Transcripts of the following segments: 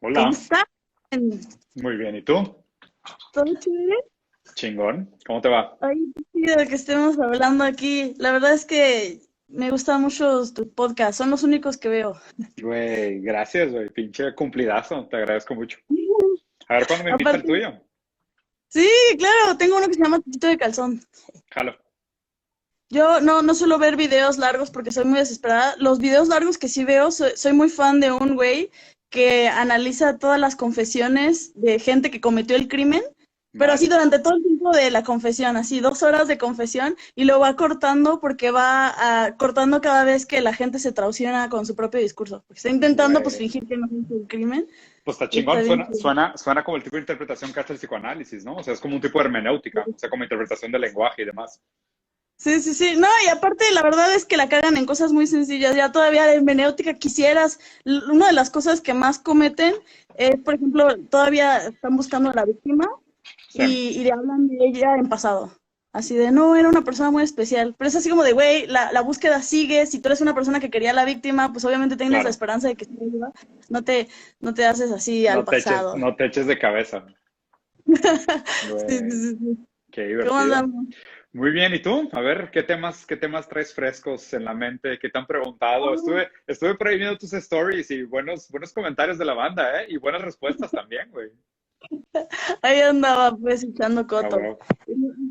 ¿Cómo Hola, estás? muy bien. ¿Y tú? ¿Todo chévere? Chingón. ¿Cómo te va? Ay, qué chido que estemos hablando aquí. La verdad es que me gustan mucho tus podcasts, son los únicos que veo. Güey, gracias, güey. Pinche cumplidazo. Te agradezco mucho. A ver cuándo me invita el Aparte, tuyo. sí, claro, tengo uno que se llama Tito de Calzón. Jalo. Yo no suelo ver videos largos porque soy muy desesperada. Los videos largos que sí veo, soy muy fan de un güey que analiza todas las confesiones de gente que cometió el crimen, pero así Madre. durante todo el tiempo de la confesión, así 2 horas de confesión, y lo va cortando porque va cortando cada vez que la gente se traiciona con su propio discurso. Porque está intentando pues Güey. fingir que no hizo el crimen Pues está y está chingón. bien Suena, chido. suena, suena como el tipo de interpretación que hace el psicoanálisis, ¿no? O sea, es como un tipo de hermenéutica. O sea, como interpretación del lenguaje y demás. Sí, sí, sí. No, y aparte la verdad es que la cagan en cosas muy sencillas. Ya todavía de hermenéutica quisieras. Una de las cosas que más cometen es, por ejemplo, todavía están buscando a la víctima Sí, y le hablan de ella en pasado. Así de, no, era una persona muy especial. Pero es así como de, güey, la búsqueda sigue. Si tú eres una persona que quería a la víctima, pues obviamente tienes la claro. esperanza de que esté viva. No te, no te haces así al pasado. No te eches de cabeza. Sí, sí, Güey, sí, sí. qué ¿Cómo divertido. andamos? Muy bien, ¿y tú? A ver, qué temas traes frescos en la mente? ¿Qué te han preguntado? Estuve por ahí viendo tus stories y buenos comentarios de la banda, ¿eh? Y buenas respuestas también, güey. Ahí andaba pues echando Ah, coto. huevo.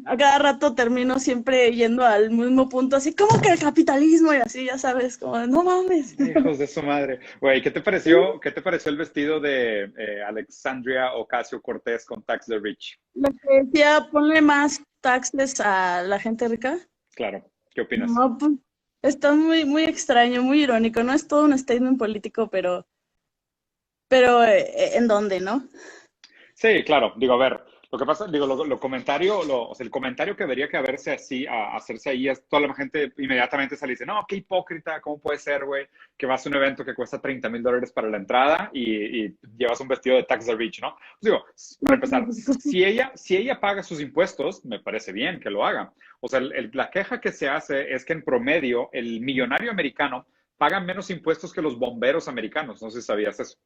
A cada rato termino siempre yendo al mismo punto, así como que el capitalismo y así, ya sabes, como de, no mames. Hijos de su madre. Güey, qué te pareció el vestido de Alexandria Ocasio-Cortez con Tax the Rich? Lo que decía, ponle más taxes a la gente rica. Claro, ¿qué opinas? No, pues está muy, muy extraño, muy irónico. No es todo un statement político, pero ¿en dónde, no? Sí, claro. Digo, a ver, lo que pasa, digo, o sea, el comentario que debería que haberse así, hacerse ahí, es toda la gente inmediatamente sale y dice, no, qué hipócrita, ¿cómo puede ser, güey? Que vas a un evento que cuesta $30,000 para la entrada y llevas un vestido de tax the rich, ¿no? Pues digo, para empezar, si ella paga sus impuestos, me parece bien que lo haga. O sea, la queja que se hace es que en promedio el millonario americano paga menos impuestos que los bomberos americanos. No sé si sabías eso.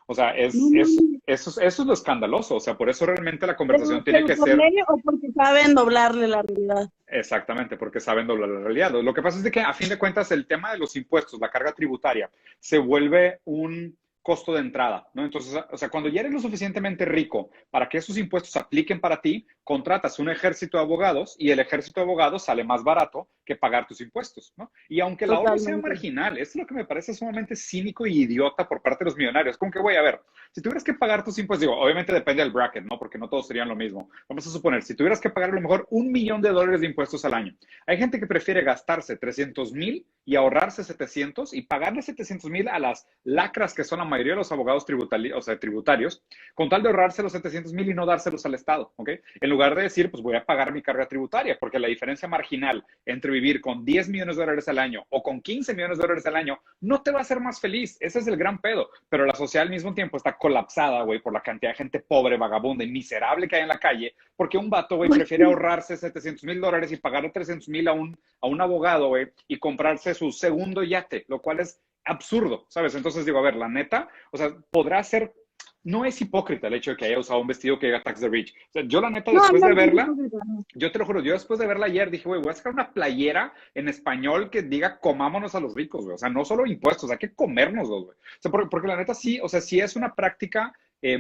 O sea, No mames. eso es lo escandaloso. O sea, por eso realmente la conversación tiene Pero que por ser ley o porque saben doblarle la realidad. exactamente, porque saben doblar la realidad. Lo que pasa es de que, a fin de cuentas, el tema de los impuestos, la carga tributaria, se vuelve un costo de entrada, ¿no? Entonces, o sea, cuando ya eres lo suficientemente rico para que esos impuestos apliquen para ti, contratas un ejército de abogados y el ejército de abogados sale más barato que pagar tus impuestos, ¿no? Y aunque el ahorro sea Totalmente. marginal, es lo que me parece sumamente cínico y idiota por parte de los millonarios. Como que, güey, a ver, si tuvieras que pagar tus impuestos, digo, obviamente depende del bracket, ¿no? Porque no todos serían lo mismo. Vamos a suponer, si tuvieras que pagar a lo mejor $1,000,000 de impuestos al año, hay gente que prefiere gastarse 300,000 y ahorrarse 700 y pagarle 700,000 a las lacras que son la mayoría de los abogados tributarios, o sea, tributarios, con tal de ahorrarse los 700,000 y no dárselos al Estado, ¿ok? En lugar de decir, pues voy a pagar mi carga tributaria, porque la diferencia marginal entre vivir con $10,000,000 al año o con $15,000,000 al año no te va a hacer más feliz. Ese es el gran pedo. Pero la sociedad al mismo tiempo está colapsada, güey, por la cantidad de gente pobre, vagabunda y miserable que hay en la calle, porque un vato, güey, prefiere ahorrarse $700,000 y pagarle 300,000 a un abogado, güey, y comprarse su segundo yate, lo cual es absurdo, ¿sabes? Entonces digo, a ver, la neta, o sea, podrá ser, no es hipócrita el hecho de que haya usado un vestido que diga Tax the Rich. O sea, yo la neta, No, después no, de no, verla, no, no. yo te lo juro, yo después de verla ayer dije, güey, voy a sacar una playera en español que diga comámonos a los ricos, güey. O sea, no solo impuestos, hay que comérnoslos, güey. O sea, porque la neta sí, o sea, sí es una práctica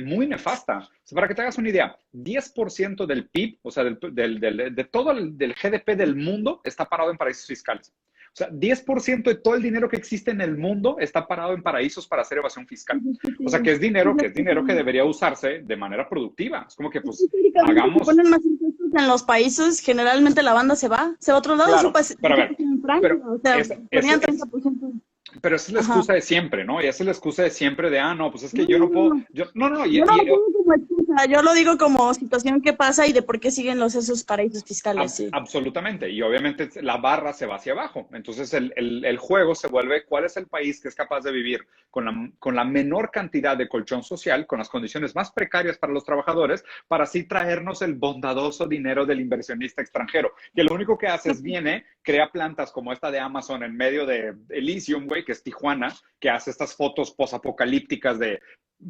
muy nefasta. O sea, para que te hagas una idea, 10% del PIB, o sea, de todo del GDP del mundo está parado en paraísos fiscales. O sea, 10% de todo el dinero que existe en el mundo está parado en paraísos para hacer evasión fiscal. O sea, que es dinero que debería usarse de manera productiva. Es como que, pues, Históricamente, si hagamos. ponen más impuestos en los países, generalmente la banda se va a otro lado. Eso Claro, pasa pero a ver, en Francia, pero o sea, ponían 30%. pero esa es la Ajá. excusa de siempre, ¿no? Y esa es la excusa de siempre de, no, pues es No, que yo no, no no, puedo, no. no, Yo no lo pongo como excusa, yo lo digo como situación que pasa y de por qué siguen esos paraísos fiscales, sí. absolutamente. Y obviamente la barra se va hacia abajo. Entonces el juego se vuelve cuál es el país que es capaz de vivir con la menor cantidad de colchón social, con las condiciones más precarias para los trabajadores, para así traernos el bondadoso dinero del inversionista extranjero, que lo único que hace es viene, crea plantas como esta de Amazon en medio de Elysium, güey, que es Tijuana, que hace estas fotos posapocalípticas de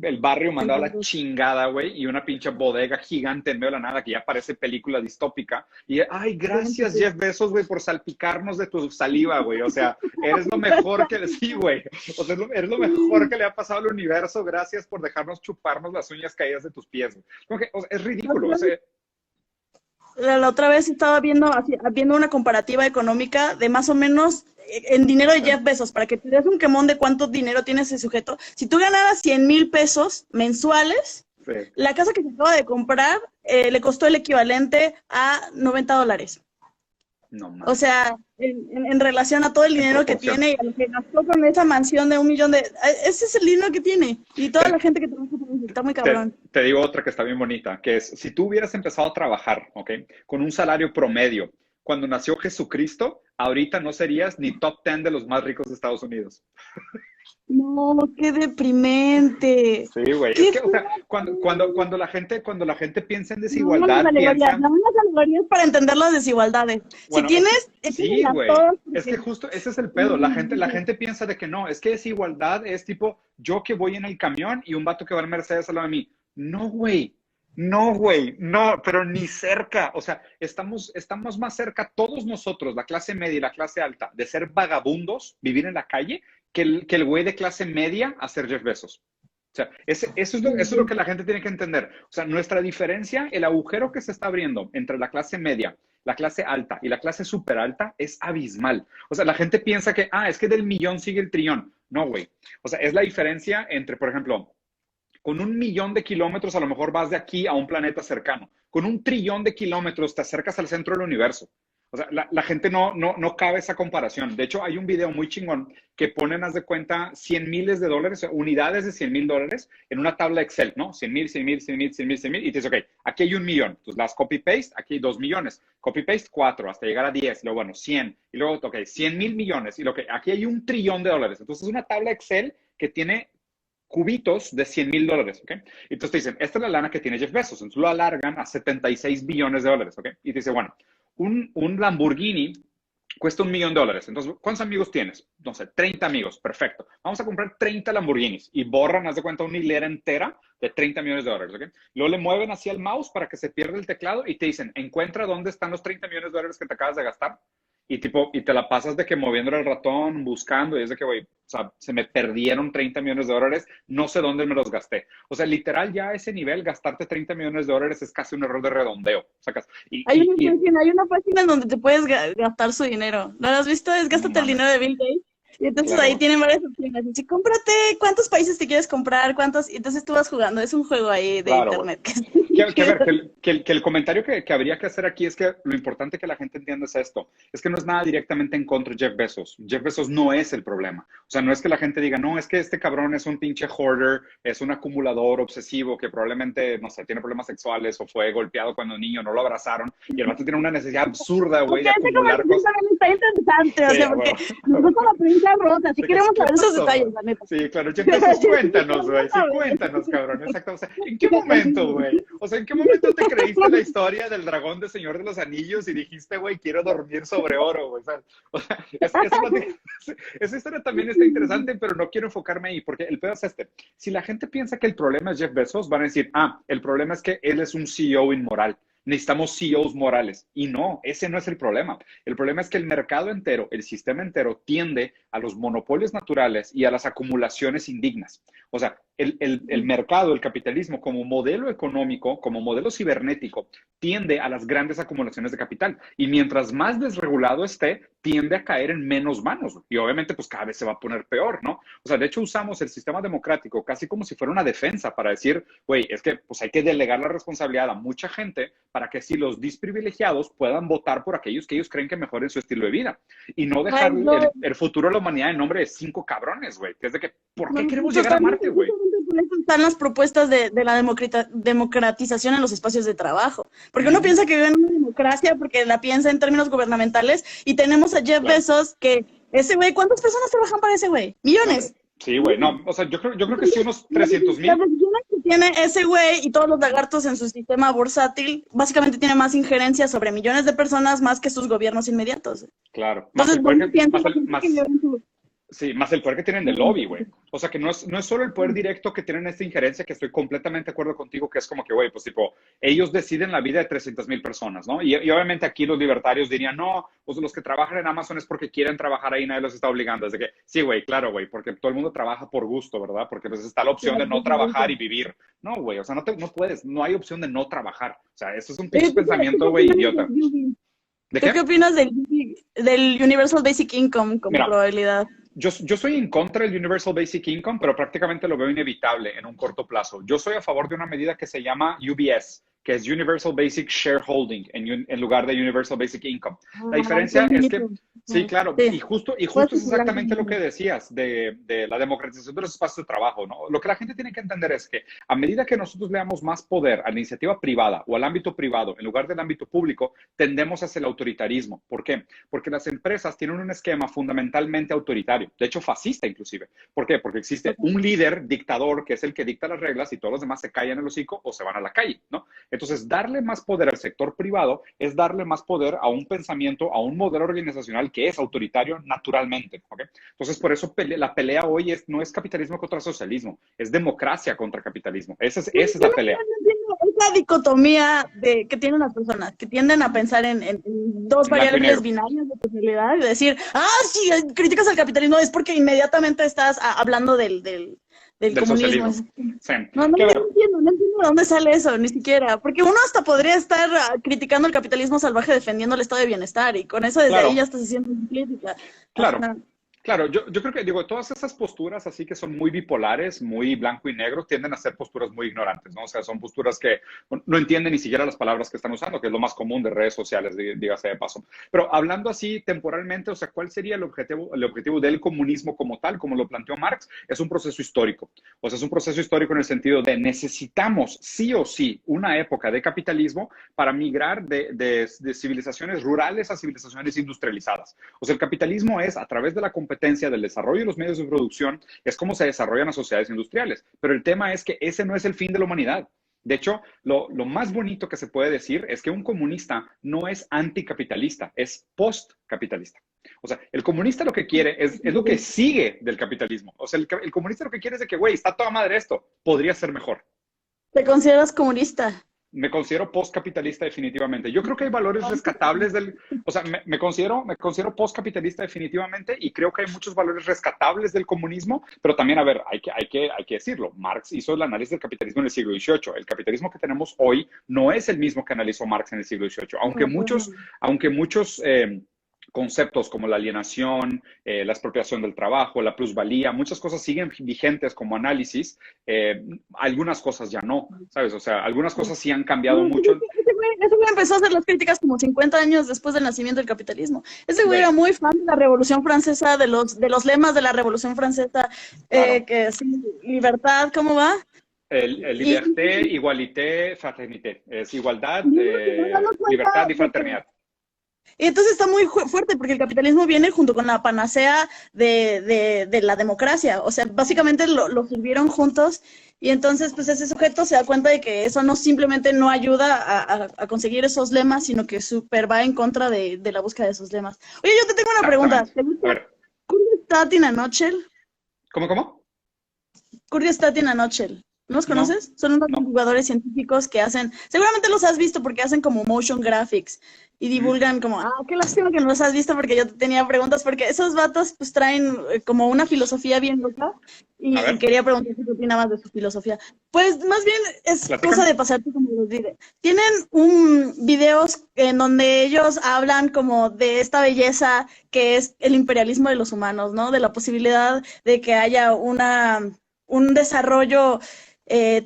el barrio mandado a la chingada, güey, y una pinche bodega gigante en medio de la nada que ya parece película distópica. Y, ay, gracias, Jeff Bezos, güey, por salpicarnos de tu saliva, güey. O sea, eres lo mejor que... Sí, güey. O sea, eres lo mejor que le ha pasado al universo. Gracias por dejarnos chuparnos las uñas caídas de tus pies, güey. Como que, o sea, es ridículo. O sea, la otra vez estaba viendo una comparativa económica de más o menos en dinero de Jeff Bezos, para que te des un quemón de cuánto dinero tiene ese sujeto. Si tú ganaras 100,000 pesos mensuales, sí. La casa que se acaba de comprar le costó el equivalente a $90. No mames. O sea, en relación a todo el dinero que tiene y a lo que gastó con esa mansión de 1,000,000 de... Ese es el dinero que tiene. Y toda la gente que trabaja está muy cabrón. Te digo otra que está bien bonita, que es, si tú hubieras empezado a trabajar, ¿ok? Con un salario promedio, cuando nació Jesucristo, ahorita no serías ni top 10 de los más ricos de Estados Unidos. No, qué deprimente. Sí, güey. Es que, o sea, cuando la gente piensa en desigualdad, no unas alegorías para entender las desigualdades. Bueno, si tienes... sí, güey. Es que justo ese es el pedo. La gente piensa de que no, es que desigualdad es tipo yo que voy en el camión y un vato que va en Mercedes al lado de mí. No, güey. No, güey, no, pero ni cerca. O sea, estamos más cerca todos nosotros, la clase media y la clase alta, de ser vagabundos, vivir en la calle, que el güey de clase media a ser Jeff Bezos. O sea, eso es lo que la gente tiene que entender. O sea, nuestra diferencia, el agujero que se está abriendo entre la clase media, la clase alta y la clase super alta es abismal. O sea, la gente piensa que, es que del millón sigue el trillón. No, güey. O sea, es la diferencia entre, por ejemplo, con 1,000,000 de kilómetros a lo mejor vas de aquí a un planeta cercano. Con 1,000,000,000 de kilómetros te acercas al centro del universo. O sea, la gente no cabe esa comparación. De hecho, hay un video muy chingón que ponen, haz de cuenta, 100,000 de dólares, unidades de 100,000 dólares en una tabla Excel, ¿no? 100,000, 100,000, 100,000, 100,000, 100,000, y te dice, ok, aquí hay 1,000,000. Entonces las copy-paste, aquí hay 2,000,000. Copy-paste 4, hasta llegar a 10, luego, bueno, 100. Y luego, ok, 100,000 millones. Y lo que aquí hay 1,000,000,000,000 de dólares. Entonces es una tabla Excel que tiene cubitos de 100,000 dólares, ¿ok? Entonces te dicen, esta es la lana que tiene Jeff Bezos, entonces lo alargan a 76 billones de dólares, ¿ok? Y te dice, bueno, un Lamborghini cuesta $1,000,000. Entonces, ¿cuántos amigos tienes? No sé, 30 amigos, perfecto. Vamos a comprar 30 Lamborghinis y borran, haz de cuenta, una hilera entera de 30 millones de dólares, ¿ok? Luego le mueven hacia el mouse para que se pierda el teclado y te dicen, encuentra dónde están los 30 millones de dólares que te acabas de gastar. Y te la pasas de que moviendo el ratón, buscando, y es de que, güey, o sea, se me perdieron 30 millones de dólares, no sé dónde me los gasté. O sea, literal, ya a ese nivel, gastarte 30 millones de dólares es casi un error de redondeo. Sacas, hay una página en donde te puedes gastar su dinero. ¿No lo has visto? Es gástate el dinero de Bill Gates. Y entonces claro, ahí tienen varias opciones. Y cómprate cuántos países te quieres comprar, cuántos. Y entonces tú vas jugando. Es un juego ahí de internet. Que el comentario que habría que hacer aquí es que lo importante que la gente entienda es esto. Es que no es nada directamente en contra de Jeff Bezos. Jeff Bezos no es el problema. O sea, no es que la gente diga, no, es que este cabrón es un pinche hoarder, es un acumulador obsesivo que probablemente, no sé, tiene problemas sexuales o fue golpeado cuando niño, no lo abrazaron. Y el vato tiene una necesidad absurda, güey, de acumular cosas. Está interesante, o sea, porque nos gusta la prensa rosa, así queremos saber esos detalles, la neta. Sí, claro, Jeff Bezos, cuéntanos, güey, sí, cuéntanos, cabrón, exacto. O sea, ¿en qué momento, güey? O sea, ¿en qué momento te creíste la historia del dragón de Señor de los Anillos y dijiste, güey, quiero dormir sobre oro, güey? O sea, esa historia también está interesante, pero no quiero enfocarme ahí, porque el pedo es este. Si la gente piensa que el problema es Jeff Bezos, van a decir, el problema es que él es un CEO inmoral. Necesitamos CEOs morales. Y no, ese no es el problema. El problema es que el mercado entero, el sistema entero, tiende a los monopolios naturales y a las acumulaciones indignas. O sea, el mercado, el capitalismo, como modelo económico, como modelo cibernético, tiende a las grandes acumulaciones de capital. Y mientras más desregulado esté, tiende a caer en menos manos. Y obviamente, pues cada vez se va a poner peor, ¿no? O sea, de hecho, usamos el sistema democrático casi como si fuera una defensa para decir, güey, es que pues hay que delegar la responsabilidad a mucha gente para que así los desprivilegiados puedan votar por aquellos que ellos creen que mejoren su estilo de vida. Y no dejar el futuro de la humanidad en nombre de 5 cabrones, güey. Que es de que, ¿por qué queremos llegar a Marte, güey? Están las propuestas de la democratización en los espacios de trabajo. Porque uno piensa que vive en una democracia porque la piensa en términos gubernamentales y tenemos a Jeff Bezos que ese güey, ¿cuántas personas trabajan para ese güey? Millones. Sí, güey, no, o sea, yo creo que sí unos 300,000. Las decisiones que tiene ese güey y todos los lagartos en su sistema bursátil, básicamente tiene más injerencia sobre millones de personas más que sus gobiernos inmediatos. Claro. Entonces, Sí, más el poder que tienen de lobby, güey. O sea, que no es solo el poder directo que tienen esta injerencia, que estoy completamente de acuerdo contigo, que es como que, güey, pues tipo, ellos deciden la vida de 300,000 personas, ¿no? Y obviamente aquí los libertarios dirían, no, pues los que trabajan en Amazon es porque quieren trabajar ahí, nadie los está obligando. Es de que, sí, güey, claro, güey, porque todo el mundo trabaja por gusto, ¿verdad? Porque pues está la opción de no trabajar y vivir. No, güey, o sea, no puedes, no hay opción de no trabajar. O sea, eso es un pinche pensamiento, güey, idiota. ¿De ¿Tú qué? qué opinas del Universal Basic Income como Mira, probabilidad? yo soy en contra del Universal Basic Income, pero prácticamente lo veo inevitable en un corto plazo. Yo soy a favor de una medida que se llama UBS, que es Universal Basic Shareholding, en lugar de Universal Basic Income. La Ah, qué diferencia es que, bonito. sí, claro, Sí, y justo puedes es hablar exactamente lo conmigo. que decías de la democratización de los espacios de trabajo, ¿no? Lo que la gente tiene que entender es que a medida que nosotros le damos más poder a la iniciativa privada o al ámbito privado en lugar del ámbito público, tendemos hacia el autoritarismo. ¿Por qué? Porque las empresas tienen un esquema fundamentalmente autoritario, de hecho fascista inclusive. ¿Por qué? Porque existe un líder dictador que es el que dicta las reglas y todos los demás se callan el hocico o se van a la calle, ¿no? Entonces, darle más poder al sector privado es darle más poder a un pensamiento, a un modelo organizacional que es autoritario naturalmente, ¿ok? Entonces, por eso la pelea hoy no es capitalismo contra socialismo, es democracia contra capitalismo. Esa es Yo la no pelea. entiendo esa dicotomía que tienen las personas, que tienden a pensar en dos En blanco y variables negro. binarias de posibilidad y decir, si criticas al capitalismo es porque inmediatamente estás hablando del Del comunismo. socialismo. Sí. No, no, Que a ver, no entiendo de dónde sale eso, ni siquiera. Porque uno hasta podría estar criticando el capitalismo salvaje defendiendo el estado de bienestar y con eso desde ahí ya claro, estás haciendo crítica. claro. Ajá. Claro, yo creo que, digo, todas esas posturas así que son muy bipolares, muy blanco y negro, tienden a ser posturas muy ignorantes, ¿no? O sea, son posturas que no entienden ni siquiera las palabras que están usando, que es lo más común de redes sociales, dígase de paso. Pero hablando así temporalmente, o sea, ¿cuál sería el objetivo del comunismo como tal, como lo planteó Marx? Es un proceso histórico. O sea, es un proceso histórico en el sentido de necesitamos sí o sí una época de capitalismo para migrar de civilizaciones rurales a civilizaciones industrializadas. O sea, el capitalismo es a través de la competencia, del desarrollo de los medios de producción, es como se desarrollan las sociedades industriales. Pero el tema es que ese no es el fin de la humanidad. De hecho, lo más bonito que se puede decir es que un comunista no es anticapitalista, es postcapitalista. O sea, el comunista lo que quiere es lo que sigue del capitalismo. O sea, el comunista lo que quiere es de que, güey, está toda madre esto, podría ser mejor. ¿Te consideras comunista? Me considero postcapitalista definitivamente. Yo creo que hay valores rescatables o sea, me considero postcapitalista definitivamente y creo que hay muchos valores rescatables del comunismo, pero también, a ver, hay que decirlo. Marx hizo el análisis del capitalismo en el siglo XVIII. El capitalismo que tenemos hoy no es el mismo que analizó Marx en el siglo XVIII, aunque muchos conceptos como la alienación, la expropiación del trabajo, la plusvalía, muchas cosas siguen vigentes como análisis, algunas cosas ya no, ¿sabes? O sea, algunas cosas sí han cambiado mucho. Ese güey empezó a hacer las críticas como 50 años después del nacimiento del capitalismo. Ese güey era Güey, muy fan de la Revolución Francesa, de los lemas de la Revolución Francesa, claro. que sí, libertad, ¿cómo va? El Y, liberté, igualité, fraternité. Es igualdad, y uno se va dando cuenta libertad y de que fraternidad. y entonces está muy fuerte porque el capitalismo viene junto con la panacea de la democracia. O sea, básicamente lo sirvieron juntos y entonces pues ese sujeto se da cuenta de que eso no simplemente no ayuda a conseguir esos lemas, sino que súper va en contra de la búsqueda de esos lemas. Oye, yo te tengo una pregunta. Exactamente. ¿Te A gusta ver, Kurdistan in a Nutshell? ¿cómo? Kurdistan in a Nutshell. ¿No los No, conoces? Son unos no. divulgadores científicos que hacen, seguramente los has visto porque hacen como motion graphics y Mm. divulgan como, qué lástima que no los has visto porque yo te tenía preguntas, porque esos vatos pues traen como una filosofía bien loca A y ver, quería preguntar qué opinabas de su filosofía. Pues más bien es cosa platícame. de pasarte como los diré. Tienen videos en donde ellos hablan como de esta belleza que es el imperialismo de los humanos, ¿no? De la posibilidad de que haya un desarrollo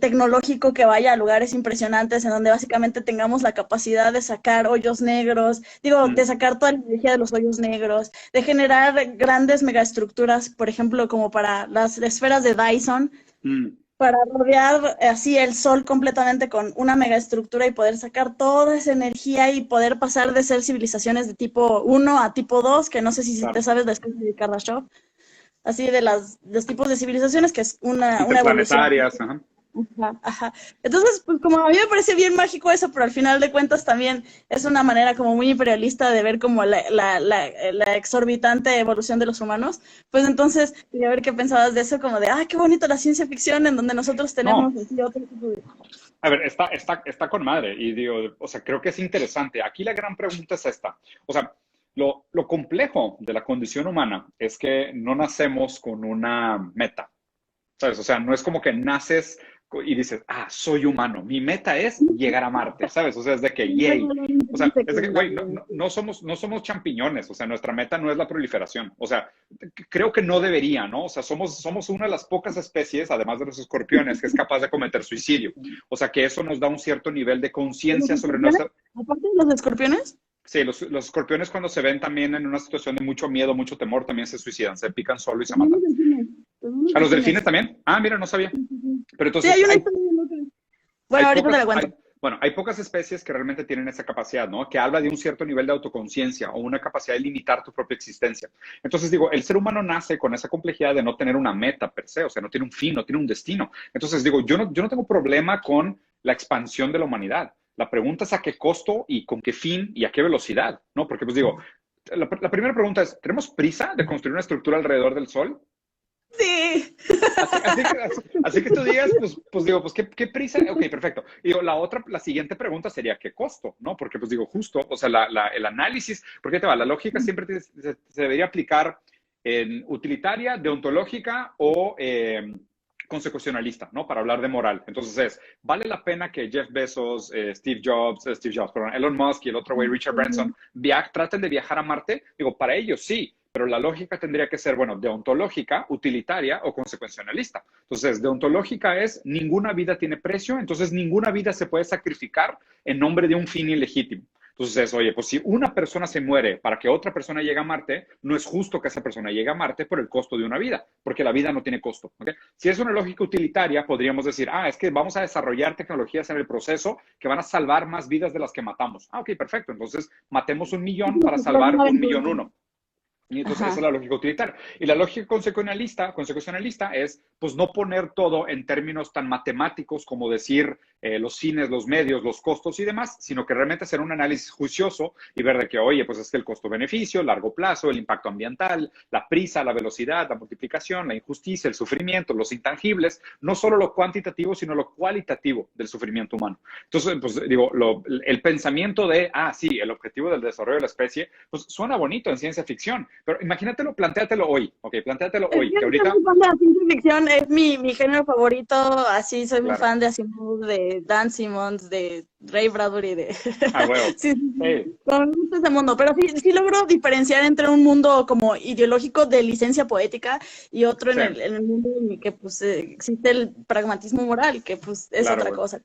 tecnológico que vaya a lugares impresionantes en donde básicamente tengamos la capacidad de sacar hoyos negros, digo, de Mm, sacar toda la energía de los hoyos negros, de generar grandes megaestructuras, por ejemplo, como para las esferas de Dyson, mm. para rodear así el sol completamente con una megaestructura y poder sacar toda esa energía y poder pasar de ser civilizaciones de tipo 1 a tipo 2, que no sé si te Claro. sabes la especie de Kardashev, así de los tipos de civilizaciones, que es una evolución. Interplanetarias, ajá. Ajá, ajá. Entonces, pues como a mí me parece bien mágico eso, pero al final de cuentas también es una manera como muy imperialista de ver como la exorbitante evolución de los humanos. Pues entonces, quería ver qué pensabas de eso, como de, ah, qué bonito la ciencia ficción en donde nosotros tenemos No, así otro tipo de... a ver, está con madre y digo, o sea, creo que es interesante. Aquí la gran pregunta es esta. O sea, lo complejo de la condición humana es que no nacemos con una meta. ¿Sabes? O sea, no es como que naces y dices, ah, soy humano, mi meta es llegar a Marte, ¿sabes? O sea, es de que, yay. O sea, es de que, güey, no somos champiñones, o sea, nuestra meta no es la proliferación. O sea, creo que no debería, ¿no? O sea, somos una de las pocas especies, además de los escorpiones, que es capaz de cometer suicidio. O sea, que eso nos da un cierto nivel de ¿Los conciencia sobre escorpiones? nuestra... Aparte de los escorpiones. Sí, los escorpiones cuando se ven también en una situación de mucho miedo, mucho temor, también se suicidan, se pican solo y se También matan. los delfines. También los ¿A los delfines delfines. también? Ah, mira, no sabía. Sí, sí, sí. Pero Sí, entonces hay una historia bien loca. hay Bueno, ahorita te pocas, la cuento. bueno, hay pocas especies que realmente tienen esa capacidad, ¿no? Que habla de un cierto nivel de autoconciencia o una capacidad de limitar tu propia existencia. Entonces digo, el ser humano nace con esa complejidad de no tener una meta per se, o sea, no tiene un fin, no tiene un destino. Entonces digo, yo no tengo problema con la expansión de la humanidad. La pregunta es a qué costo y con qué fin y a qué velocidad, ¿no? Porque pues digo, la primera pregunta es, ¿tenemos prisa de construir una estructura alrededor del Sol? Sí. Así que tú digas, pues digo, pues ¿qué prisa? Ok, perfecto. Y digo, la siguiente pregunta sería, ¿qué costo? ¿No? Porque pues digo, justo, o sea, el análisis, porque te va, la lógica siempre se debería aplicar en utilitaria, deontológica o consecucionalista, ¿no? Para hablar de moral. Entonces ¿vale la pena que Jeff Bezos, perdón, Elon Musk y el otro güey, Richard Branson, traten de viajar a Marte? Digo, para ellos sí, pero la lógica tendría que ser, bueno, deontológica, utilitaria o consecuencialista. Entonces, deontológica es ninguna vida tiene precio, entonces ninguna vida se puede sacrificar en nombre de un fin ilegítimo. Entonces, oye, pues si una persona se muere para que otra persona llegue a Marte, no es justo que esa persona llegue a Marte por el costo de una vida, porque la vida no tiene costo. ¿Okay? Si es una lógica utilitaria, podríamos decir, es que vamos a desarrollar tecnologías en el proceso que van a salvar más vidas de las que matamos. Ok, perfecto. Entonces, matemos 1.000.000 para salvar 1.000.001. Y entonces esa es la lógica utilitaria. Y la lógica consecucionalista es, pues, no poner todo en términos tan matemáticos como decir los fines, los medios, los costos y demás, sino que realmente hacer un análisis juicioso y ver de que, oye, pues es que el costo-beneficio, largo plazo, el impacto ambiental, la prisa, la velocidad, la multiplicación, la injusticia, el sufrimiento, los intangibles, no solo lo cuantitativo, sino lo cualitativo del sufrimiento humano. Entonces, pues digo, el pensamiento de, sí, el objetivo del desarrollo de la especie, pues suena bonito en ciencia ficción, pero imagínatelo, plantéatelo hoy, ¿ok? Plantéatelo hoy, que ahorita... Soy fan de la ciencia ficción, es mi género favorito, así soy muy Claro. fan de Asimov, de Dan Simmons, de Ray Bradbury, de... Bueno. Sí. Con ese mundo, pero sí logro diferenciar entre un mundo como ideológico de licencia poética y otro en el mundo en el que pues existe el pragmatismo moral, que pues es otra cosa.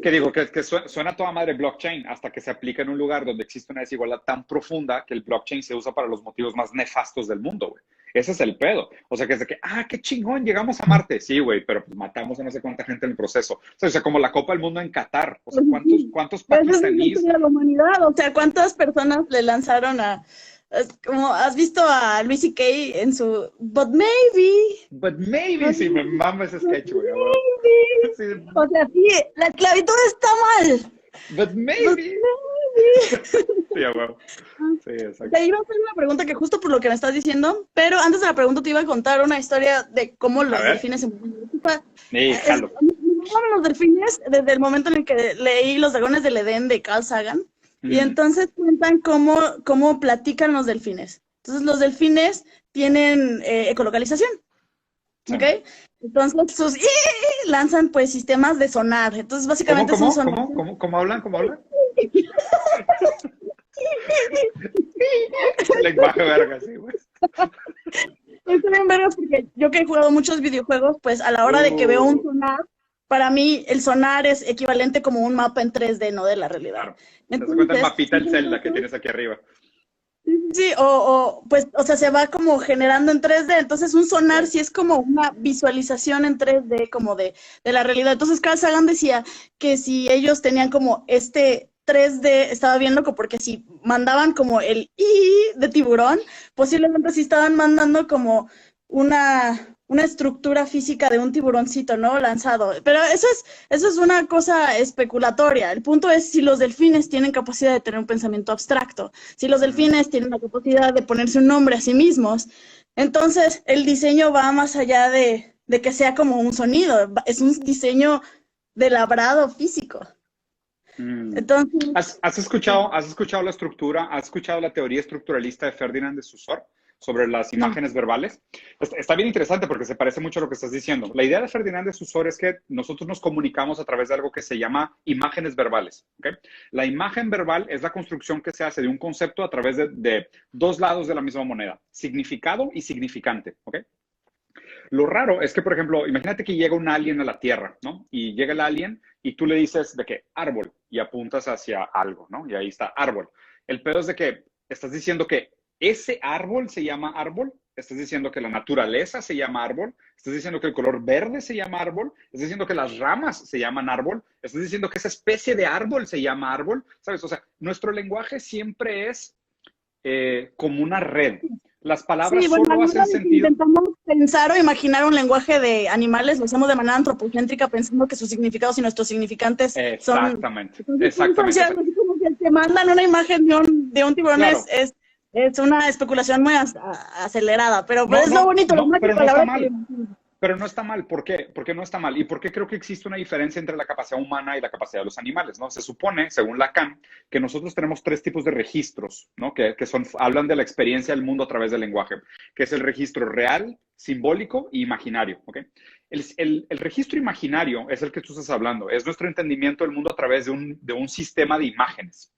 Que digo, que suena toda madre blockchain hasta que se aplica en un lugar donde existe una desigualdad tan profunda que el blockchain se usa para los motivos más nefastos del mundo, güey. Ese es el pedo. O sea, que es de que, qué chingón, llegamos a Marte. Sí, güey, pero pues matamos a no sé cuánta gente en el proceso. O sea, como la Copa del Mundo en Qatar. O sea, ¿cuántos pakistaníes? De la humanidad, o sea, ¿cuántas personas le lanzaron como has visto a Luis C.K. en su But maybe, sí, me mama ese sketch, güey. Sí. O sea, sí, la esclavitud está mal. But maybe. Sí, bueno. Sí, exacto. Te iba a hacer una pregunta que justo por lo que me estás diciendo, pero antes de la pregunta te iba a contar una historia de cómo los delfines se mueven. Sí, jalo. Los delfines desde el momento en el que leí Los dragones del Edén de Carl Sagan. Y entonces cuentan cómo platican los delfines. Entonces los delfines tienen ecolocalización. Sí. ¿Ok? Entonces lanzan pues sistemas de sonar. Entonces básicamente son sonar. ¿Cómo hablan? Lenguaje verga, sí, güey. Estoy bien vergas porque yo que he jugado muchos videojuegos, pues a la hora de que veo un sonar, para mí el sonar es equivalente como un mapa en 3D, no de la realidad. Claro. Entonces, ¿te das cuenta el mapita del Zelda que tienes aquí arriba? Sí, pues, o sea, se va como generando en 3D, entonces un sonar sí es como una visualización en 3D como de la realidad. Entonces Carl Sagan decía que si ellos tenían como 3D, estaba bien loco, porque si mandaban como el I de tiburón, posiblemente sí estaban mandando como una estructura física de un tiburoncito, ¿no? Lanzado. Pero eso es una cosa especulatoria. El punto es si los delfines tienen capacidad de tener un pensamiento abstracto, si los delfines tienen la capacidad de ponerse un nombre a sí mismos. Entonces, el diseño va más allá de que sea como un sonido, es un diseño de labrado físico. Entonces, ¿Has escuchado la estructura, has escuchado la teoría estructuralista de Ferdinand de Saussure sobre las no. imágenes verbales? Está bien interesante porque se parece mucho a lo que estás diciendo. La idea de Ferdinand de Saussure es que nosotros nos comunicamos a través de algo que se llama imágenes verbales. ¿Okay? La imagen verbal es la construcción que se hace de un concepto a través de dos lados de la misma moneda, significado y significante. ¿Okay? Lo raro es que, por ejemplo, imagínate que llega un alien a la Tierra, ¿no? Y llega el alien y tú le dices de que árbol y apuntas hacia algo, ¿no? Y ahí está árbol. El pedo es de que estás diciendo que ese árbol se llama árbol, estás diciendo que la naturaleza se llama árbol, estás diciendo que el color verde se llama árbol, estás diciendo que las ramas se llaman árbol, estás diciendo que esa especie de árbol se llama árbol, ¿sabes? O sea, nuestro lenguaje siempre es como una red. Las palabras sí, bueno, solo hacen sentido. intentamos pensar o imaginar un lenguaje de animales, lo hacemos de manera antropocéntrica, pensando que sus significados y nuestros significantes Exactamente, son exactamente. así como que te mandan una imagen de un tiburón, Claro. es una especulación muy acelerada, pero No, es lo bonito, no, la pero no palabra está mal. que... Pero no está mal. ¿Por qué? ¿Por qué no está mal? ¿Y por qué creo que existe una diferencia entre la capacidad humana y la capacidad de los animales? ¿No? Se supone, según Lacan, que nosotros tenemos tres tipos de registros, ¿no? Que hablan de la experiencia del mundo a través del lenguaje, que es el registro real, simbólico e imaginario. ¿Okay? El registro imaginario es el que tú estás hablando, es nuestro entendimiento del mundo a través de un sistema de imágenes.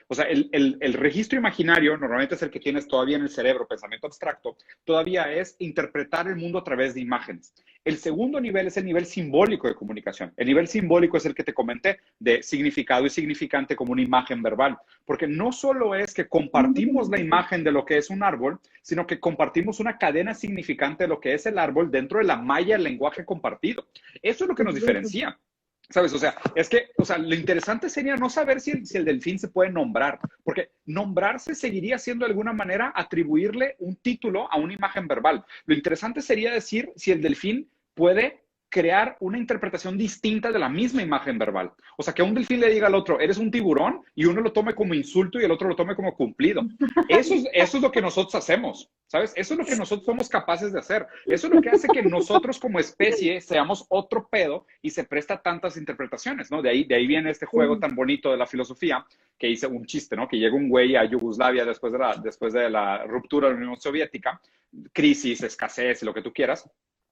O sea, el registro imaginario normalmente es el que tienes todavía en el cerebro, pensamiento abstracto, todavía es interpretar el mundo a través de imágenes. El segundo nivel es el nivel simbólico de comunicación. El nivel simbólico es el que te comenté, de significado y significante como una imagen verbal. Porque no solo es que compartimos la imagen de lo que es un árbol, sino que compartimos una cadena significante de lo que es el árbol dentro de la malla del lenguaje compartido. Eso es lo que nos diferencia. ¿Sabes? O sea, es que, lo interesante sería no saber si el delfín se puede nombrar, porque nombrarse seguiría siendo de alguna manera atribuirle un título a una imagen verbal. Lo interesante sería decir si el delfín puede crear una interpretación distinta de la misma imagen verbal. O sea, que un delfín le diga al otro, eres un tiburón, y uno lo tome como insulto y el otro lo tome como cumplido. Eso es lo que nosotros hacemos, ¿sabes? Eso es lo que nosotros somos capaces de hacer. Eso es lo que hace que nosotros como especie seamos otro pedo y se presta tantas interpretaciones, ¿no? De ahí viene este juego tan bonito de la filosofía, que hice un chiste, ¿no? Que llega un güey a Yugoslavia después de la ruptura de la Unión Soviética, crisis, escasez, lo que tú quieras,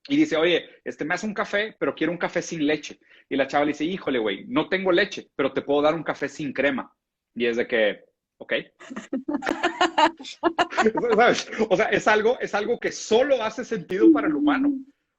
y dice, oye, me hace un café, pero quiero un café sin leche. Y la chava le dice, híjole, güey, no tengo leche, pero te puedo dar un café sin crema. Y es de que, ok. ¿Sabes? O sea, es algo que solo hace sentido para el humano.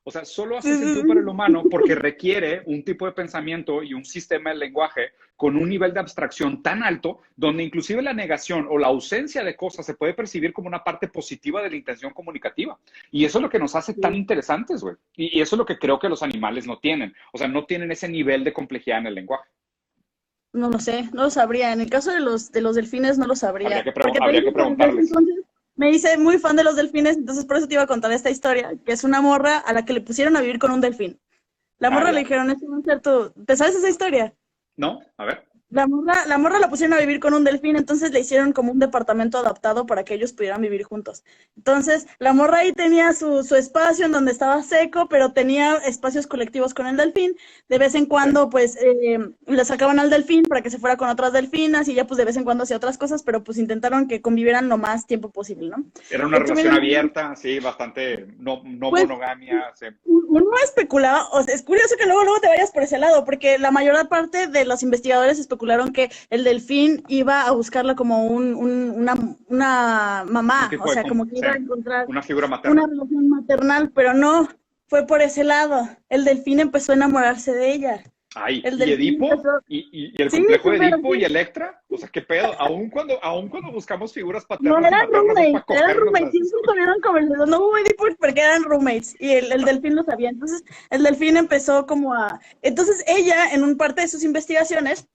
O sea, solo hace sentido para el humano porque requiere un tipo de pensamiento y un sistema de lenguaje con un nivel de abstracción tan alto, donde inclusive la negación o la ausencia de cosas se puede percibir como una parte positiva de la intención comunicativa. Y eso es lo que nos hace tan interesantes, güey. Y eso es lo que creo que los animales no tienen. O sea, no tienen ese nivel de complejidad en el lenguaje. No lo sé, no lo sabría. En el caso de los delfines no lo sabría. Habría que preguntarles. Me hice muy fan de los delfines, entonces por eso te iba a contar esta historia, que es una morra a la que le pusieron a vivir con un delfín. La morra le dijeron, este va a ser tu... ¿Te sabes esa historia? No, a ver. La morra la pusieron a vivir con un delfín, entonces le hicieron como un departamento adaptado para que ellos pudieran vivir juntos. Entonces, la morra ahí tenía su espacio en donde estaba seco, pero tenía espacios colectivos con el delfín. De vez en cuando, pues, le sacaban al delfín para que se fuera con otras delfinas y ya, pues, de vez en cuando hacía otras cosas, pero pues intentaron que convivieran lo más tiempo posible, ¿no? Era una relación abierta, sí, bastante no pues, monogamia. Sí. Uno especulaba, o sea, es curioso que luego te vayas por ese lado, porque la mayor parte de los investigadores especularon que el delfín iba a buscarla como una mamá, o sea, como que iba a encontrar una figura materna. Una relación maternal, pero no, fue por ese lado. El delfín empezó a enamorarse de ella. Ay, ¿y Edipo? ¿Y el complejo de Edipo y Electra? O sea, ¿qué pedo? Aún cuando buscamos figuras paternas. No, eran roommates, siempre tuvieron conversación. No hubo Edipo porque eran roommates y el delfín lo sabía. Entonces, el delfín empezó como a... Entonces, ella, en un parte de sus investigaciones,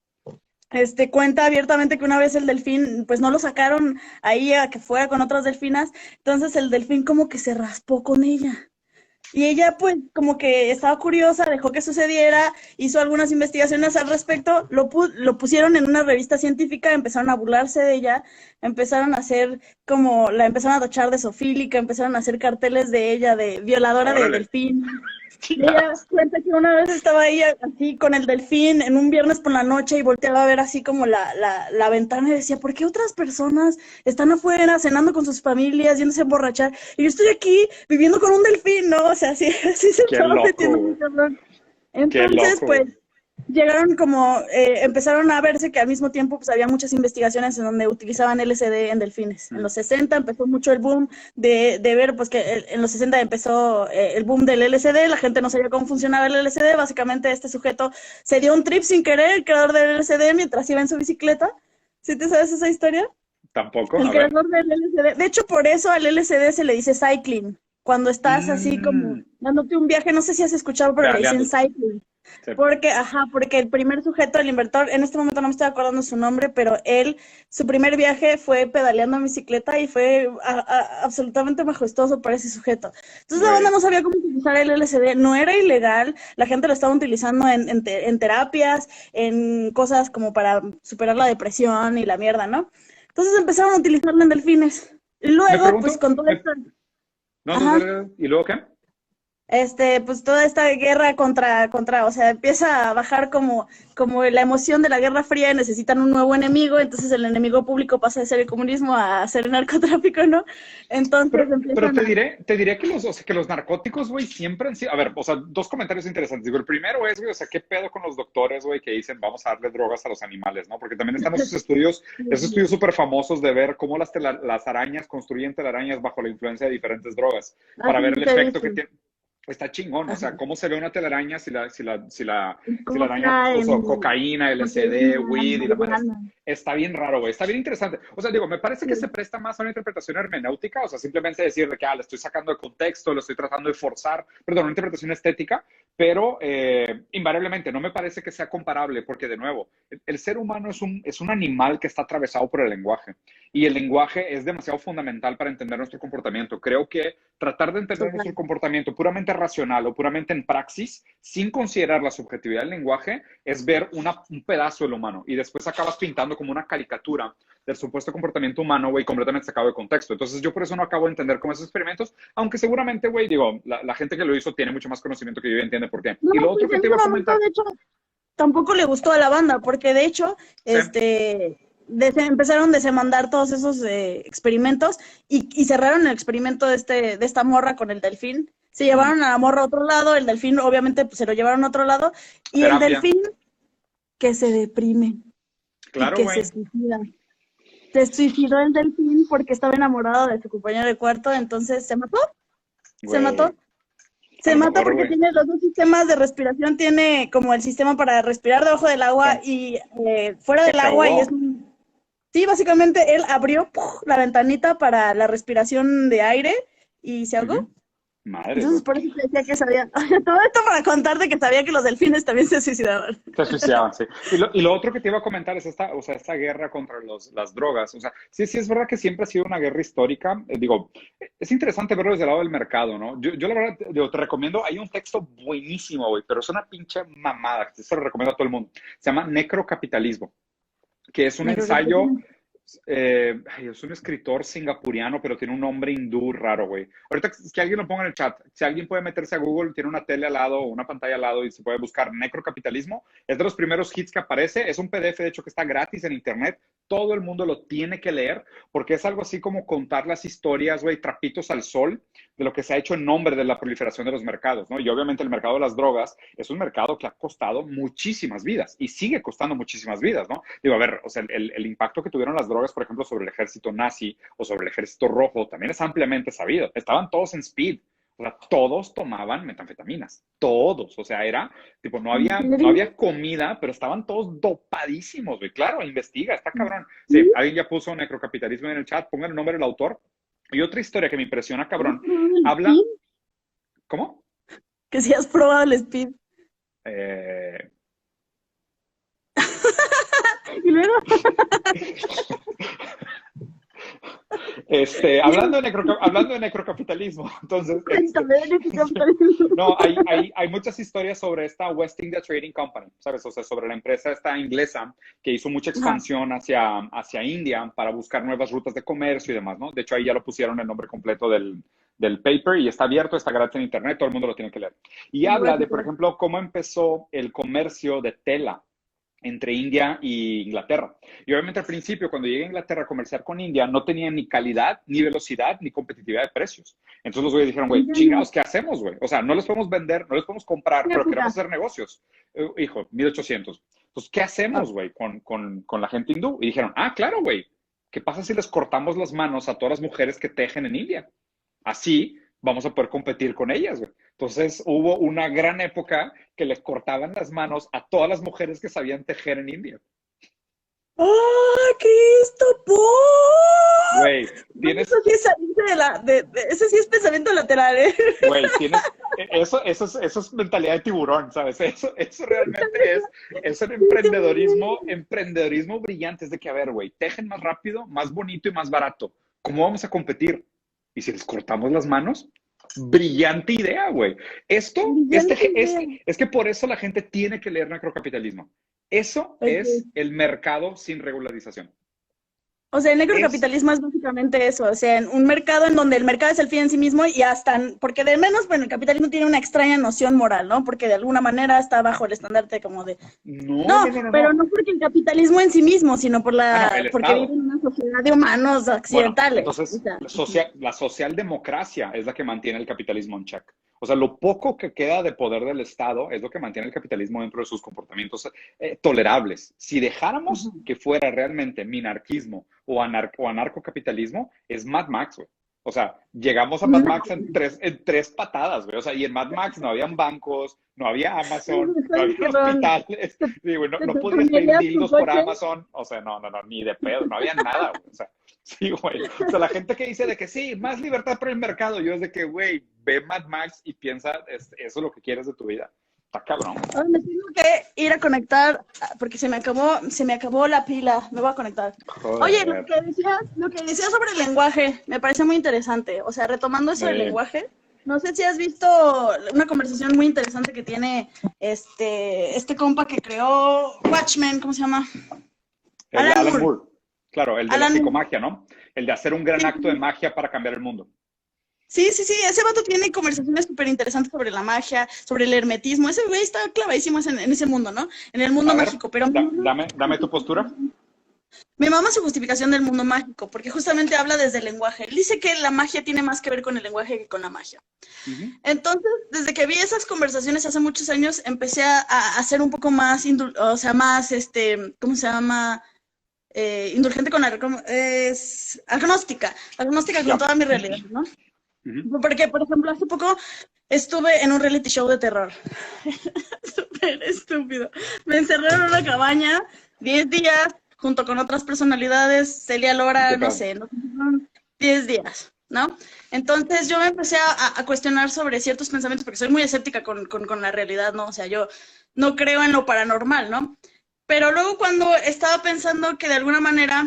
cuenta abiertamente que una vez el delfín, pues no lo sacaron ahí a que fuera con otras delfinas, entonces el delfín como que se raspó con ella. Y ella, pues, como que estaba curiosa, dejó que sucediera, hizo algunas investigaciones al respecto, lo pusieron en una revista científica, empezaron a burlarse de ella, empezaron a hacer como, la empezaron a tachar de zoofílica, empezaron a hacer carteles de ella, de violadora de Órale. delfín. Y ella Chingados. cuenta que una vez estaba ahí así con el delfín en un viernes por la noche y volteaba a ver así como la ventana y decía, ¿por qué otras personas están afuera cenando con sus familias, yéndose a emborrachar? Y yo estoy aquí viviendo con un delfín, ¿no? O sea, sí, sí se Qué estaba loco, metiendo muy güey. cabrón. Qué Entonces, loco, pues, güey. llegaron como, empezaron a verse que al mismo tiempo pues había muchas investigaciones en donde utilizaban LSD en delfines. En Mm. los 60 empezó mucho el boom de ver pues que en los 60 empezó el boom del LSD, la gente no sabía cómo funcionaba el LSD, básicamente este sujeto se dio un trip sin querer, el creador del LSD, mientras iba en su bicicleta. ¿Sí te sabes esa historia? Tampoco, El a ver. creador del LSD. De hecho, por eso al LSD se le dice cycling. Cuando estás así como Mm, dándote un viaje, no sé si has escuchado, pero le dicen pedaleando. cycling. Sí. Porque el primer sujeto, el inventor, en este momento no me estoy acordando su nombre, pero él, su primer viaje fue pedaleando en bicicleta y fue absolutamente majestuoso para ese sujeto. Entonces la banda Güey. no sabía cómo utilizar el LSD, no era ilegal, la gente lo estaba utilizando en terapias, en cosas como para superar la depresión y la mierda, ¿no? Entonces empezaron a utilizarlo en delfines. Y Me luego, pues pregunto, con todo esto, no, no, ajá, ¿y luego qué? pues toda esta guerra o sea, empieza a bajar como la emoción de la Guerra Fría y necesitan un nuevo enemigo, entonces el enemigo público pasa de ser el comunismo a ser el narcotráfico, ¿no? Entonces Pero empiezan a... te diré que o sea, que los narcóticos, güey, siempre han sido, a ver, o sea, dos comentarios interesantes. Digo, el primero es, güey, o sea, ¿qué pedo con los doctores, güey, que dicen vamos a darle drogas a los animales, ¿no? Porque también están esos estudios súper famosos de ver cómo las arañas construyen telarañas bajo la influencia de diferentes drogas, para ver Así el te efecto que dicen. tiene. Está chingón, o Ajá. sea, cómo se ve una telaraña si la araña Coca, usó cocaína, LSD, cafeína, weed y la madre. marihuana. Está bien raro, güey. Está bien interesante. O sea, digo, me parece que se presta más a una interpretación hermenéutica, o sea, simplemente decir de que le estoy sacando de contexto, lo estoy tratando de forzar, perdón, una interpretación estética, pero invariablemente no me parece que sea comparable, porque de nuevo, el ser humano es un animal que está atravesado por el lenguaje, y el lenguaje es demasiado fundamental para entender nuestro comportamiento. Creo que tratar de entender nuestro comportamiento puramente racional o puramente en praxis, sin considerar la subjetividad del lenguaje, es ver un pedazo del humano y después acabas pintando como una caricatura del supuesto comportamiento humano, güey, completamente sacado de contexto. Entonces yo por eso no acabo de entender cómo esos experimentos, aunque seguramente, güey, digo, la gente que lo hizo tiene mucho más conocimiento que yo y entiende por qué. No, Y lo pues otro que en te ese iba a momento, comentar, de hecho, tampoco le gustó a la banda, porque de hecho, sí, empezaron a demandar todos esos experimentos y cerraron el experimento de esta morra con el delfín. Se llevaron a la morra a otro lado, el delfín obviamente pues, se lo llevaron a otro lado, y el terapia, delfín que se deprime y claro, que se güey, suicida. Se suicidó el delfín porque estaba enamorado de su compañero de cuarto, entonces se mató, se mató. güey, a Se lo mata mejor, porque güey, tiene los dos sistemas de respiración, tiene como el sistema para respirar debajo del sí, agua y fuera del se agua y es ahogó. Sí, básicamente él abrió la ventanita para la respiración de aire y se ahogó. Uh-huh. Madre, Entonces güey. por eso te decía que sabía, todo esto para contarte que sabía que los delfines también se suicidaban. Se suicidaban, sí. Y lo otro que te iba a comentar es o sea, esta guerra contra las drogas. O sea, sí, sí es verdad que siempre ha sido una guerra histórica. Digo, es interesante verlo desde el lado del mercado, ¿no? Yo la verdad, digo, te recomiendo, hay un texto buenísimo, güey, pero es una pinche mamada. Se lo recomiendo a todo el mundo. Se llama Necrocapitalismo, que es un ensayo, es un escritor singapuriano, pero tiene un nombre hindú raro, güey. Ahorita que alguien lo ponga en el chat, si alguien puede meterse a Google, tiene una tele al lado o una pantalla al lado y se puede buscar necrocapitalismo, es de los primeros hits que aparece, es un PDF de hecho que está gratis en internet, todo el mundo lo tiene que leer, porque es algo así como contar las historias, güey, trapitos al sol, de lo que se ha hecho en nombre de la proliferación de los mercados, ¿no? Y obviamente el mercado de las drogas es un mercado que ha costado muchísimas vidas y sigue costando muchísimas vidas, ¿no? Digo, a ver, o sea, el impacto que tuvieron las drogas, por ejemplo, sobre el ejército nazi o sobre el ejército rojo, también es ampliamente sabido. Estaban todos en speed. O sea, todos tomaban metanfetaminas, todos. O sea, era, tipo, no ¿En había, no serio? había comida, pero estaban todos dopadísimos, güey. Claro, investiga, está cabrón. Sí, alguien ya puso necrocapitalismo en el chat, pongan el nombre del autor. Y otra historia que me impresiona, ¿Has cabrón, probado el habla, speed? ¿cómo? Que si has probado el speed. Eh, Y luego, Hablando de necrocapitalismo, entonces, Cuéntame, no, hay muchas historias sobre esta West India Trading Company, ¿sabes? O sea, sobre la empresa esta inglesa que hizo mucha Ajá. expansión hacia India para buscar nuevas rutas de comercio y demás, ¿no? De hecho, ahí ya lo pusieron el nombre completo del paper y está abierto, está gratis en internet, todo el mundo lo tiene que leer. Y Lo voy a habla de, por checar. ejemplo, cómo empezó el comercio de tela entre India y Inglaterra. Y obviamente al principio, cuando llegué a Inglaterra a comerciar con India, no tenía ni calidad, ni velocidad, ni competitividad de precios. Entonces los güeyes dijeron, güey, chingados, ¿qué hacemos, güey? O sea, no les podemos vender, no les podemos comprar, Qué pero época. queremos hacer negocios. Hijo, 1800. Entonces, ¿qué hacemos, güey, con la gente hindú? Y dijeron, claro, güey, ¿qué pasa si les cortamos las manos a todas las mujeres que tejen en India? Así vamos a poder competir con ellas, güey. Entonces hubo una gran época que les cortaban las manos a todas las mujeres que sabían tejer en India. ¡Ah, Cristo, por! Güey, No, eso tienes, sí es salirse ese sí es pensamiento lateral, ¿eh? güey, eso es mentalidad de tiburón, ¿sabes? Eso realmente es un emprendedorismo brillante. Es de que, a ver, güey, tejen más rápido, más bonito y más barato. ¿Cómo vamos a competir? ¿Y si les cortamos las manos? Brillante idea, güey. Brillante idea. Es que por eso la gente tiene que leer Macrocapitalismo. Eso es Ok. el mercado sin regularización. O sea, el Es, necrocapitalismo es básicamente eso, o sea, en un mercado en donde el mercado es el fin en sí mismo y hasta, porque de menos, bueno, el capitalismo tiene una extraña noción moral, ¿no? Porque de alguna manera está bajo el estandarte como de, no, no, no, no, no, pero no. no porque el capitalismo en sí mismo, sino No, el porque vive Estado. en una sociedad de humanos Bueno, occidentales. O entonces sea, la socialdemocracia es la que mantiene el capitalismo en check. O sea, lo poco que queda de poder del Estado es lo que mantiene el capitalismo dentro de sus comportamientos tolerables. Si dejáramos ujú. que fuera realmente minarquismo o anarcocapitalismo, es Mad Max, güey. O sea, llegamos a Mad No, Max en tres patadas, güey. O sea, y en Mad Max no habían bancos, no había Amazon, no estoy había perdón, hospitales, sí, güey, no, se no te podías pedir tornearía tu dildos por coche. Amazon. O sea, no, no, no, ni de pedo, no había nada, güey. O sea, sí, güey. O sea, la gente que dice de que sí, más libertad para el mercado, yo es de que, güey, ve Mad Max y piensa, eso es lo que quieres de tu vida. Está cabrón. Ahora me tengo que ir a conectar porque se me acabó la pila. Me voy a conectar. Oye, Joder. lo que decías sobre el lenguaje me parece muy interesante. O sea, retomando eso del Eh, lenguaje, no sé si has visto una conversación muy interesante que tiene este compa que creó Watchmen, ¿cómo se llama? el Alan Alan Moore. Moore, claro, el de la Alan Moore. psicomagia, ¿no? El de hacer un gran acto de Sí, magia para cambiar el mundo. sí, sí, sí, ese vato tiene conversaciones súper interesantes sobre la magia, sobre el hermetismo. Ese güey está clavadísimo en ese mundo, ¿no? En el mundo A ver, mágico, pero dame tu postura. me mama su justificación del mundo mágico, porque justamente habla desde el lenguaje. Él dice que la magia tiene más que ver con el lenguaje que con la magia. Uh-huh. Entonces, desde que vi esas conversaciones hace muchos años, empecé a ser un poco más, o sea, más, ¿cómo se llama? Indulgente con agnóstica con Ya. toda mi realidad, ¿no? Uh-huh. Porque, por ejemplo, hace poco estuve en un reality show de terror. Súper estúpido. Me encerraron en una cabaña 10 días junto con otras personalidades, Celia Lora, ¿Qué no pedo? sé, no, 10 días, ¿no? Entonces yo me empecé a cuestionar sobre ciertos pensamientos porque soy muy escéptica con la realidad, ¿no? O sea, yo no creo en lo paranormal, ¿no? Pero luego cuando estaba pensando que de alguna manera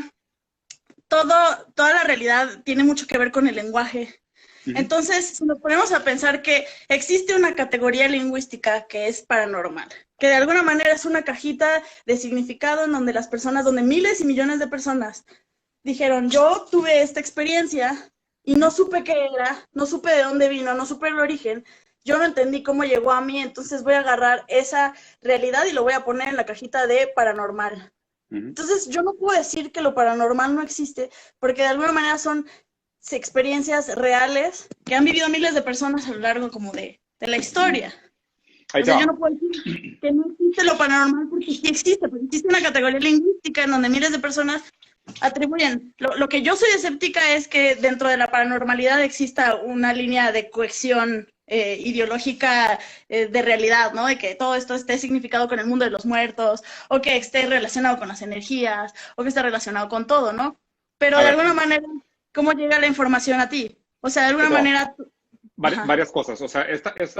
toda la realidad tiene mucho que ver con el lenguaje. Uh-huh. Entonces, si nos ponemos a pensar que existe una categoría lingüística que es paranormal, que de alguna manera es una cajita de significado en donde las personas, donde miles y millones de personas dijeron, yo tuve esta experiencia y no supe qué era, no supe de dónde vino, no supe el origen, yo no entendí cómo llegó a mí, entonces voy a agarrar esa realidad y lo voy a poner en la cajita de paranormal. Uh-huh. Entonces, yo no puedo decir que lo paranormal no existe, porque de alguna manera son experiencias reales que han vivido miles de personas a lo largo como de la historia. Ahí O te sea, yo va. no puedo decir que no existe lo paranormal porque sí existe, porque existe una categoría lingüística en donde miles de personas atribuyen. Lo que yo soy escéptica es que dentro de la paranormalidad exista una línea de cohesión ideológica de realidad, ¿no? De que todo esto esté significado con el mundo de los muertos, o que esté relacionado con las energías, o que esté relacionado con todo, ¿no? Pero A de ver, alguna manera, ¿cómo llega la información a ti? O sea, de ahí alguna te va. manera, Ajá. varias cosas. O sea,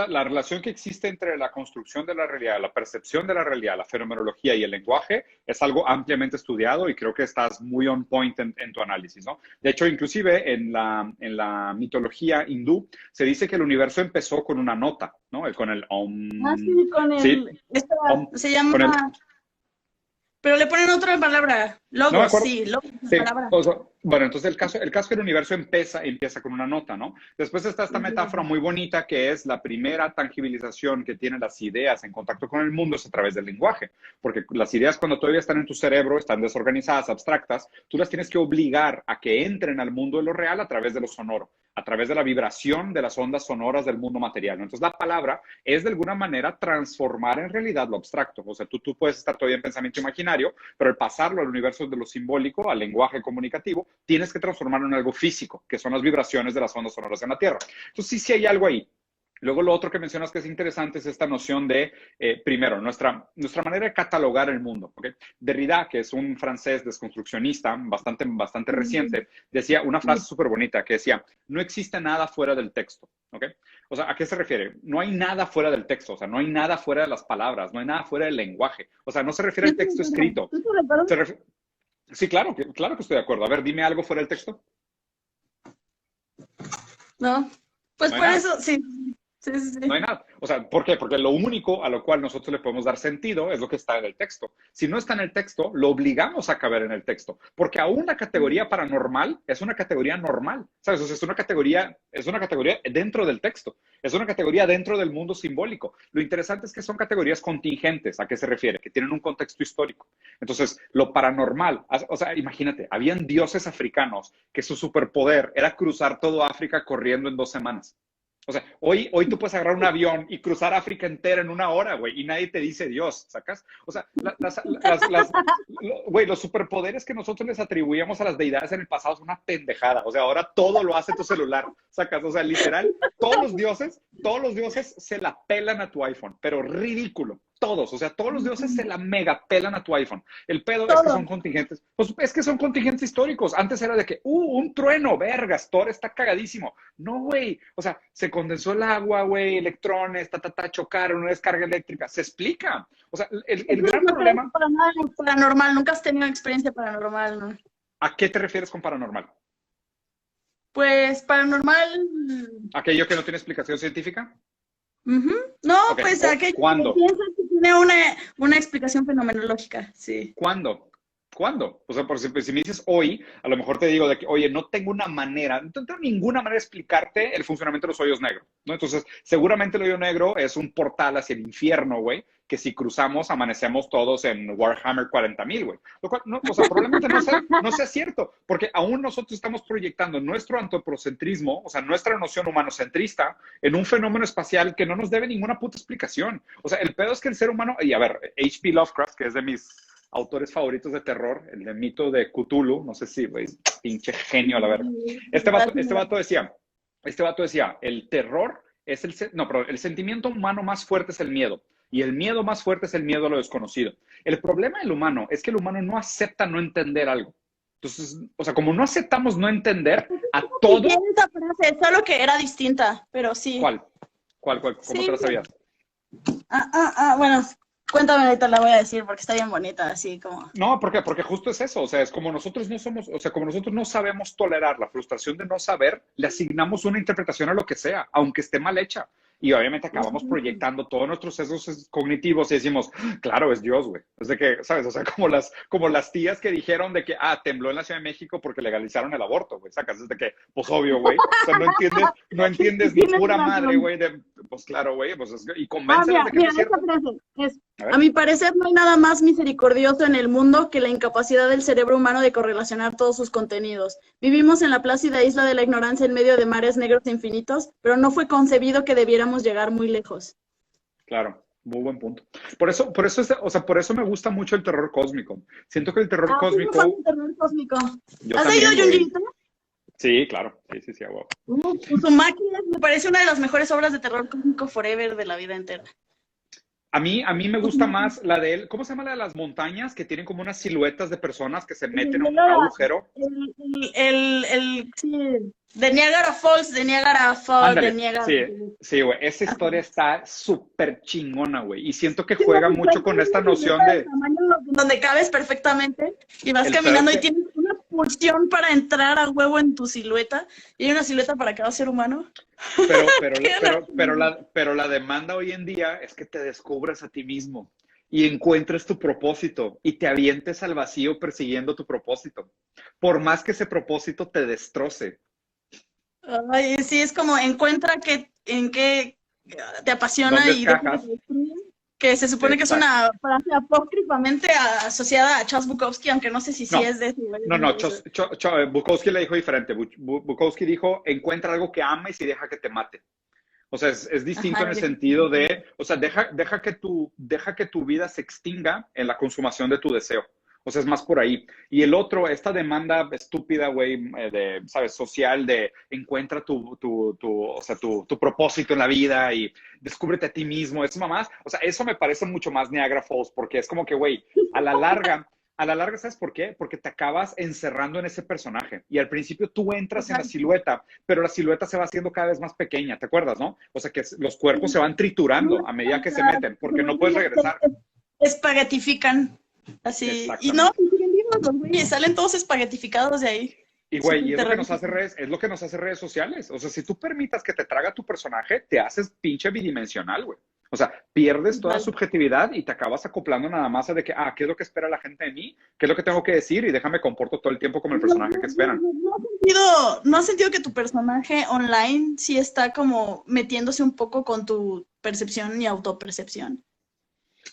la relación que existe entre la construcción de la realidad, la percepción de la realidad, la fenomenología y el lenguaje es algo ampliamente estudiado y creo que estás muy on point en tu análisis, ¿no? De hecho, inclusive en la mitología hindú se dice que el universo empezó con una nota, ¿no? Con el Ah, om. sí, con Sí, om. se llama, Con el, pero le ponen otra palabra, no me logos, acuerdo. sí, logos, la Sí, palabra. o sea, bueno, entonces el caso que el universo empieza con una nota, ¿no? Después está esta metáfora muy bonita que es la primera tangibilización que tienen las ideas en contacto con el mundo es a través del lenguaje, porque las ideas cuando todavía están en tu cerebro, están desorganizadas, abstractas, tú las tienes que obligar a que entren al mundo de lo real a través de lo sonoro, a través de la vibración de las ondas sonoras del mundo material, ¿no? Entonces la palabra es de alguna manera transformar en realidad lo abstracto, o sea, tú puedes estar todavía en pensamiento imaginario, pero al pasarlo al universo de lo simbólico, al lenguaje comunicativo, tienes que transformarlo en algo físico, que son las vibraciones de las ondas sonoras en la Tierra. Entonces, sí hay algo ahí. Luego, lo otro que mencionas que es interesante es esta noción de, primero, nuestra manera de catalogar el mundo. ¿Okay? Derrida, que es un francés desconstruccionista bastante reciente, decía una frase súper bonita que decía, no existe nada fuera del texto. ¿Okay? O sea, ¿a qué se refiere? No hay nada fuera del texto, o sea, no hay nada fuera de las palabras, no hay nada fuera del lenguaje. O sea, no se refiere al texto escrito. Sí, claro que estoy de acuerdo. A ver, dime algo fuera del texto. No, pues No hay por nada. eso, sí, sí, sí, No hay sí. nada. O sea, ¿por qué? Porque lo único a lo cual nosotros le podemos dar sentido es lo que está en el texto. Si no está en el texto, lo obligamos a caber en el texto. Porque aún la categoría paranormal es una categoría normal. ¿Sabes? O sea, es una categoría dentro del texto. Es una categoría dentro del mundo simbólico. Lo interesante es que son categorías contingentes. ¿A qué se refiere? Que tienen un contexto histórico. Entonces, lo paranormal, o sea, imagínate, habían dioses africanos que su superpoder era cruzar todo África corriendo en 2 semanas. O sea, hoy tú puedes agarrar un avión y cruzar África entera en 1 hora, güey, y nadie te dice Dios, ¿sacas? O sea, güey, los superpoderes que nosotros les atribuíamos a las deidades en el pasado es una pendejada. O sea, ahora todo lo hace tu celular, ¿sacas? O sea, literal, todos los dioses se la pelan a tu iPhone, pero ridículo. Todos, o sea, todos los dioses se la mega pelan a tu iPhone. El pedo es que Todo. son contingentes, pues es que son contingentes históricos. Antes era de que, un trueno, vergas, Thor está cagadísimo. No, güey, o sea, se condensó el agua, güey, electrones, chocaron, una descarga eléctrica. Se explica. O sea, el Entonces, gran no crees problema, para nada en paranormal, nunca has tenido experiencia paranormal, ¿no? ¿a qué te refieres con paranormal? Pues paranormal, ¿Aquello que no tiene explicación científica? ujú. No, Ok, pues aquello que ¿cuándo? piensas que tiene una explicación fenomenológica, sí. ¿Cuándo? ¿Cuándo? O sea, por ejemplo, si me dices hoy, a lo mejor te digo de que, oye, no tengo una manera, no tengo ninguna manera de explicarte el funcionamiento de los hoyos negros, ¿no? Entonces, seguramente el hoyo negro es un portal hacia el infierno, güey, que si cruzamos, amanecemos todos en Warhammer 40,000, güey. Lo cual, no, o sea, probablemente no sea cierto, porque aún nosotros estamos proyectando nuestro antropocentrismo, o sea, nuestra noción humanocentrista, en un fenómeno espacial que no nos debe ninguna puta explicación. O sea, el pedo es que el ser humano, y a ver, H.P. Lovecraft, que es de mis autores favoritos de terror, el de mito de Cthulhu, no sé si, güey, pinche genio a la verga. Este vato decía, el terror es el sentimiento humano más fuerte es el miedo. Y el miedo más fuerte es el miedo a lo desconocido. El problema del humano es que el humano no acepta no entender algo. Entonces, o sea, como no aceptamos no entender a todo. Sí, esa frase, solo que era distinta, pero sí. ¿Cuál? ¿Cómo Sí. te la sabías? Bueno, cuéntame ahorita, la voy a decir porque está bien bonita, así como. No, ¿por qué? Porque justo es eso, o sea, es como nosotros no somos, o sea, como nosotros no sabemos tolerar la frustración de no saber, le asignamos una interpretación a lo que sea, aunque esté mal hecha. Y obviamente acabamos proyectando todos nuestros sesgos cognitivos y decimos, claro, es Dios, güey. Es de que, ¿sabes? O sea, como las tías que dijeron de que, tembló en la Ciudad de México porque legalizaron el aborto, güey. Sacas, es de que, pues obvio, güey. O sea, no entiendes ni pura madre, güey. Pues claro, güey, pues y convéncelos de que no es cierto. Esta frase es, A a mi parecer no hay nada más misericordioso en el mundo que la incapacidad del cerebro humano de correlacionar todos sus contenidos. Vivimos en la plácida isla de la ignorancia en medio de mares negros e infinitos, pero no fue concebido que debiéramos llegar muy lejos. Claro, muy buen punto. Por eso, o sea, por eso me gusta mucho el terror cósmico. Siento que el terror Soy muy fan cósmico, del terror cósmico. yo ¿Has también, leído güey. Junji? Sí, claro, sí, wow. Uzumaki me parece una de las mejores obras de terror cósmico forever de la vida entera. A mí me gusta más la de él. ¿Cómo se llama la de las montañas? Que tienen como unas siluetas de personas que se meten en un agujero. Sí, de Niagara Falls, de Niagara Falls, de Ándale, Niagara. sí, sí, güey. Esa Ajá. historia está súper chingona, güey. Y siento que Sí, no, juega está mucho en con esta una noción bicicleta del de tamaño donde cabes perfectamente y vas el pedo es caminando y que, tienes una pulsión para entrar a huevo en tu silueta y hay una silueta para cada ser humano. pero, pero, Qué pero, pero anarquía. la, pero la demanda hoy en día es que te descubras a ti mismo y encuentres tu propósito y te avientes al vacío persiguiendo tu propósito. Por más que ese propósito te destroce. Ay, sí, es como encuentra en qué te apasiona ¿Dónde y deja que te encajas? destruya. Que se supone que es Exacto. una frase apócrifamente asociada a Charles Bukowski, aunque no sé si sí No, es de ese güey, no, no no. lo sé. Bukowski le dijo diferente. Bukowski dijo, encuentra algo que ames y deja que te mate. O sea, es distinto Ajá, en el sentido de, o sea, deja que tu vida se extinga en la consumación de tu deseo. O sea, es más por ahí. Y el otro, esta demanda estúpida, güey, de, ¿sabes? Social, de encuentra o sea, tu propósito en la vida y descúbrete a ti mismo. Es mamás. O sea, eso me parece mucho más Niagara Falls, porque es como que, güey, a la larga, a la larga, ¿sabes por qué? Porque te acabas encerrando en ese personaje. Y al principio tú entras en la exacto. silueta, pero la silueta se va haciendo cada vez más pequeña, ¿te acuerdas, no? O sea, que los cuerpos se Sí, van no triturando a medida que se alcanza, meten, se porque no puedes vuelven, regresar. espaguetifican, así, y no, Exactamente. y siguen vivos los güeyes, salen todos espaguetificados de ahí, Y güey, y sí, es lo que nos terrorífico. hace redes, es lo que nos hace redes sociales. O sea, si tú permitas que te traga tu personaje, te haces pinche bidimensional, güey. O sea, pierdes toda Total. subjetividad y te acabas acoplando nada más a de que, ¿qué es lo que espera la gente de mí? ¿Qué es lo que tengo que decir? Y déjame comporto todo el tiempo como el No, personaje que esperan. ¿no has sentido que tu personaje online sí está como metiéndose un poco con tu percepción y autopercepción?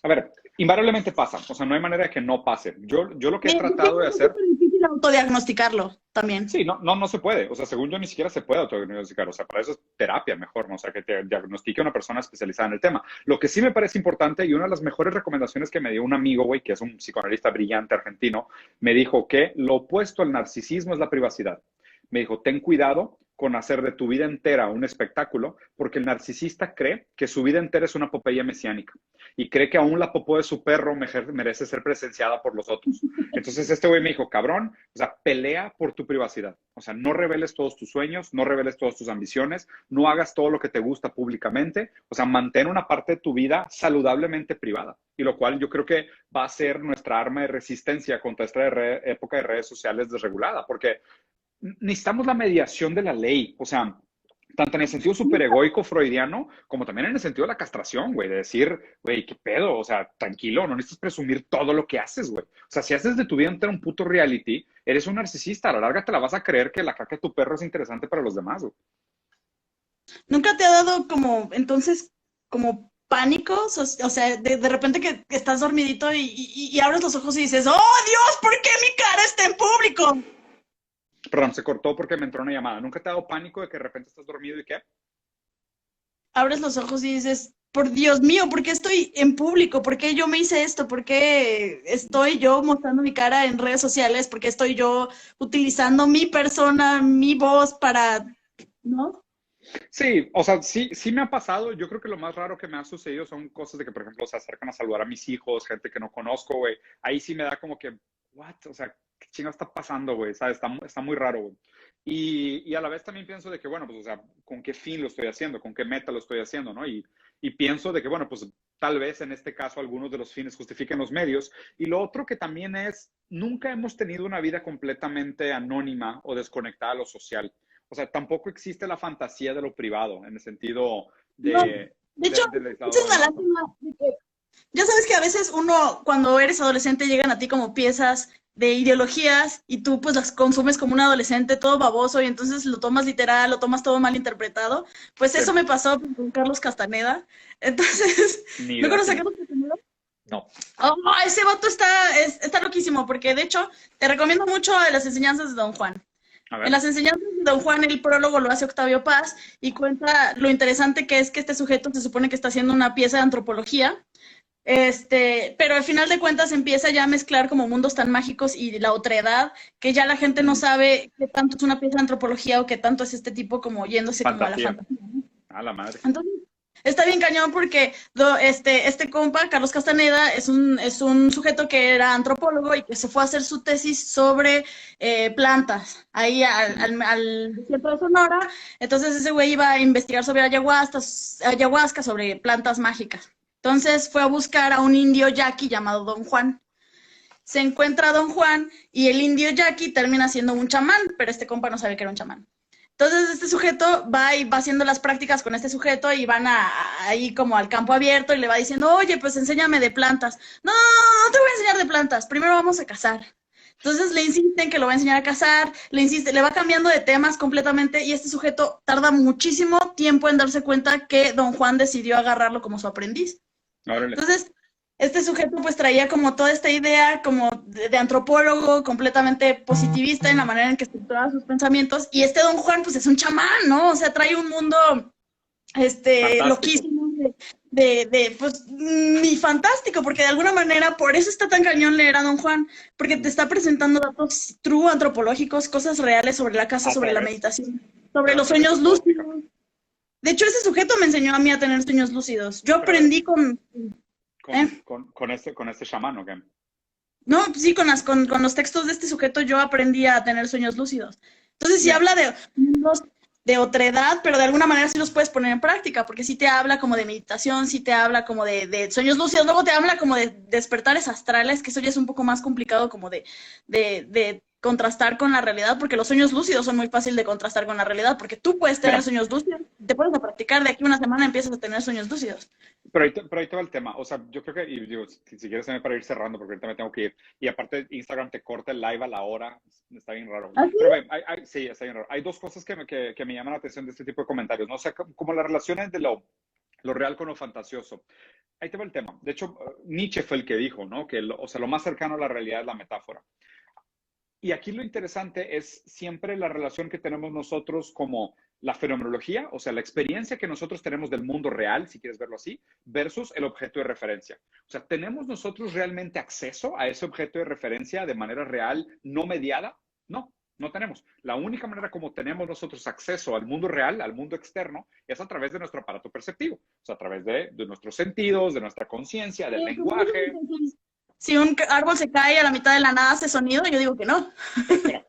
A ver, invariablemente pasa. O sea, no hay manera de que no pase. Yo lo que he Porque sé tratado de que es hacer. súper difícil autodiagnosticarlo también. Sí, no, no, no se puede. O sea, según yo ni siquiera se puede autodiagnosticar. O sea, para eso es terapia mejor, ¿no? O sea, que te diagnostique una persona especializada en el tema. Lo que sí me parece importante y una de las mejores recomendaciones que me dio un amigo, güey, que es un psicoanalista brillante argentino, me dijo que lo opuesto al narcisismo es la privacidad. Me dijo, ten cuidado con hacer de tu vida entera un espectáculo, porque el narcisista cree que su vida entera es una epopeya mesiánica y cree que aún la popó de su perro merece ser presenciada por los otros. Entonces este güey me dijo, cabrón, o sea, pelea por tu privacidad. O sea, no reveles todos tus sueños, no reveles todas tus ambiciones, no hagas todo lo que te gusta públicamente. O sea, mantén una parte de tu vida saludablemente privada. Y lo cual yo creo que va a ser nuestra arma de resistencia contra esta época de redes sociales desregulada, porque necesitamos la mediación de la ley. O sea, tanto en el sentido superegoico freudiano, como también en el sentido de la castración, güey, de decir, güey, qué pedo, o sea, tranquilo, no necesitas presumir todo lo que haces, güey. O sea, si haces de tu vida entera un puto reality, eres un narcisista, a la larga te la vas a creer que la caca de tu perro es interesante para los demás, güey. ¿Nunca te ha dado como, entonces, como pánicos? O sea, de repente que estás dormidito y abres los ojos y dices, ¡Oh, Dios! ¿Por qué mi cara está en público? Perdón, se cortó porque me entró una llamada. ¿Nunca te ha dado pánico de que de repente estás dormido y qué? Abres los ojos y dices, por Dios mío, ¿por qué estoy en público? ¿Por qué yo me hice esto? ¿Por qué estoy yo mostrando mi cara en redes sociales? ¿Por qué estoy yo utilizando mi persona, mi voz para, ¿no? Sí, o sea, sí me ha pasado. Yo creo que lo más raro que me ha sucedido son cosas de que, por ejemplo, se acercan a saludar a mis hijos, gente que no conozco, güey. Ahí sí me da como que, what? O sea, ¿qué chingo está pasando, güey? ¿Sabes? Está muy raro, güey. Y a la vez también pienso de que, bueno, pues, o sea, ¿con qué fin lo estoy haciendo? ¿Con qué meta lo estoy haciendo, no? Y pienso de que, bueno, pues tal vez en este caso algunos de los fines justifiquen los medios. Y lo otro que también es, nunca hemos tenido una vida completamente anónima o desconectada a lo social. O sea, tampoco existe la fantasía de lo privado, en el sentido No, de hecho, del es aislado una remoto. lástima. Ya sabes que a veces uno, cuando eres adolescente, llegan a ti como piezas de ideologías y tú pues las consumes como un adolescente todo baboso y entonces lo tomas literal, lo tomas todo mal interpretado. Pues Sí, eso me pasó con Carlos Castaneda. Entonces, ni ¿no idea conoces a quién es. Carlos Castaneda? No. Oh, ese vato está loquísimo porque de hecho te recomiendo mucho las enseñanzas de Don Juan. A En ver. las enseñanzas de Don Juan, el prólogo lo hace Octavio Paz y cuenta lo interesante que es que este sujeto se supone que está haciendo una pieza de antropología, pero al final de cuentas empieza ya a mezclar como mundos tan mágicos y la otredad, que ya la gente no Ujú. sabe qué tanto es una pieza de antropología o qué tanto es este tipo como yéndose como a la Fantasía. fantasía, ¿no? A la madre. Entonces, Está bien cañón porque este compa, Carlos Castaneda, es un sujeto que era antropólogo y que se fue a hacer su tesis sobre plantas, ahí al desierto de Sonora. Entonces ese güey iba a investigar sobre ayahuasca, sobre plantas mágicas. Entonces fue a buscar a un indio yaqui llamado Don Juan. Se encuentra a Don Juan y el indio yaqui termina siendo un chamán, pero este compa no sabe que era un chamán. Entonces este sujeto va y va haciendo las prácticas con este sujeto y van ahí como al campo abierto y le va diciendo, oye, pues enséñame de plantas. No, no, no, no te voy a enseñar de plantas, primero vamos a cazar. Entonces le insisten que lo va a enseñar a cazar, le va cambiando de temas completamente y este sujeto tarda muchísimo tiempo en darse cuenta que Don Juan decidió agarrarlo como su aprendiz. Órale. Entonces, este sujeto pues traía como toda esta idea como de antropólogo completamente positivista en la manera en que estructuraba sus pensamientos y este Don Juan pues es un chamán, ¿no? O sea, trae un mundo loquísimo pues ni fantástico, porque de alguna manera por eso está tan cañón leer a Don Juan, porque te está presentando datos true antropológicos, cosas reales sobre la caza, sobre la meditación, sobre los sueños lúcidos. De hecho, ese sujeto me enseñó a mí a tener sueños lúcidos. Yo aprendí con este chamán, ¿o qué? No, sí, con los textos de este sujeto yo aprendí a tener sueños lúcidos. Entonces sí habla de mundos de otredad, pero de alguna manera sí los puedes poner en práctica, porque sí te habla como de meditación, sí te habla como de sueños lúcidos, luego te habla como de despertares astrales, que eso ya es un poco más complicado como de contrastar con la realidad, porque los sueños lúcidos son muy fácil de contrastar con la realidad, porque tú puedes tener sueños lúcidos, te pones a practicar, de aquí a una semana empiezas a tener sueños lúcidos. Pero ahí te va el tema. O sea, yo creo que, y digo, si quieres también para ir cerrando, porque ahorita me tengo que ir. Y aparte, Instagram te corta el live a la hora. Está bien raro. ¿Ah, sí? Pero sí, está bien raro. Hay dos cosas que me llaman la atención de este tipo de comentarios. No sé, como las relaciones de lo real con lo fantasioso. Ahí te va el tema. De hecho, Nietzsche fue el que dijo, ¿no? Que lo más cercano a la realidad es la metáfora. Y aquí lo interesante es siempre la relación que tenemos nosotros como la fenomenología, o sea, la experiencia que nosotros tenemos del mundo real, si quieres verlo así, versus el objeto de referencia. O sea, ¿tenemos nosotros realmente acceso a ese objeto de referencia de manera real, no mediada? No, no tenemos. La única manera como tenemos nosotros acceso al mundo real, al mundo externo, es a través de nuestro aparato perceptivo, o sea, a través de nuestros sentidos, de nuestra conciencia, del lenguaje. Si un árbol se cae a la mitad de la nada, hace sonido, yo digo que no.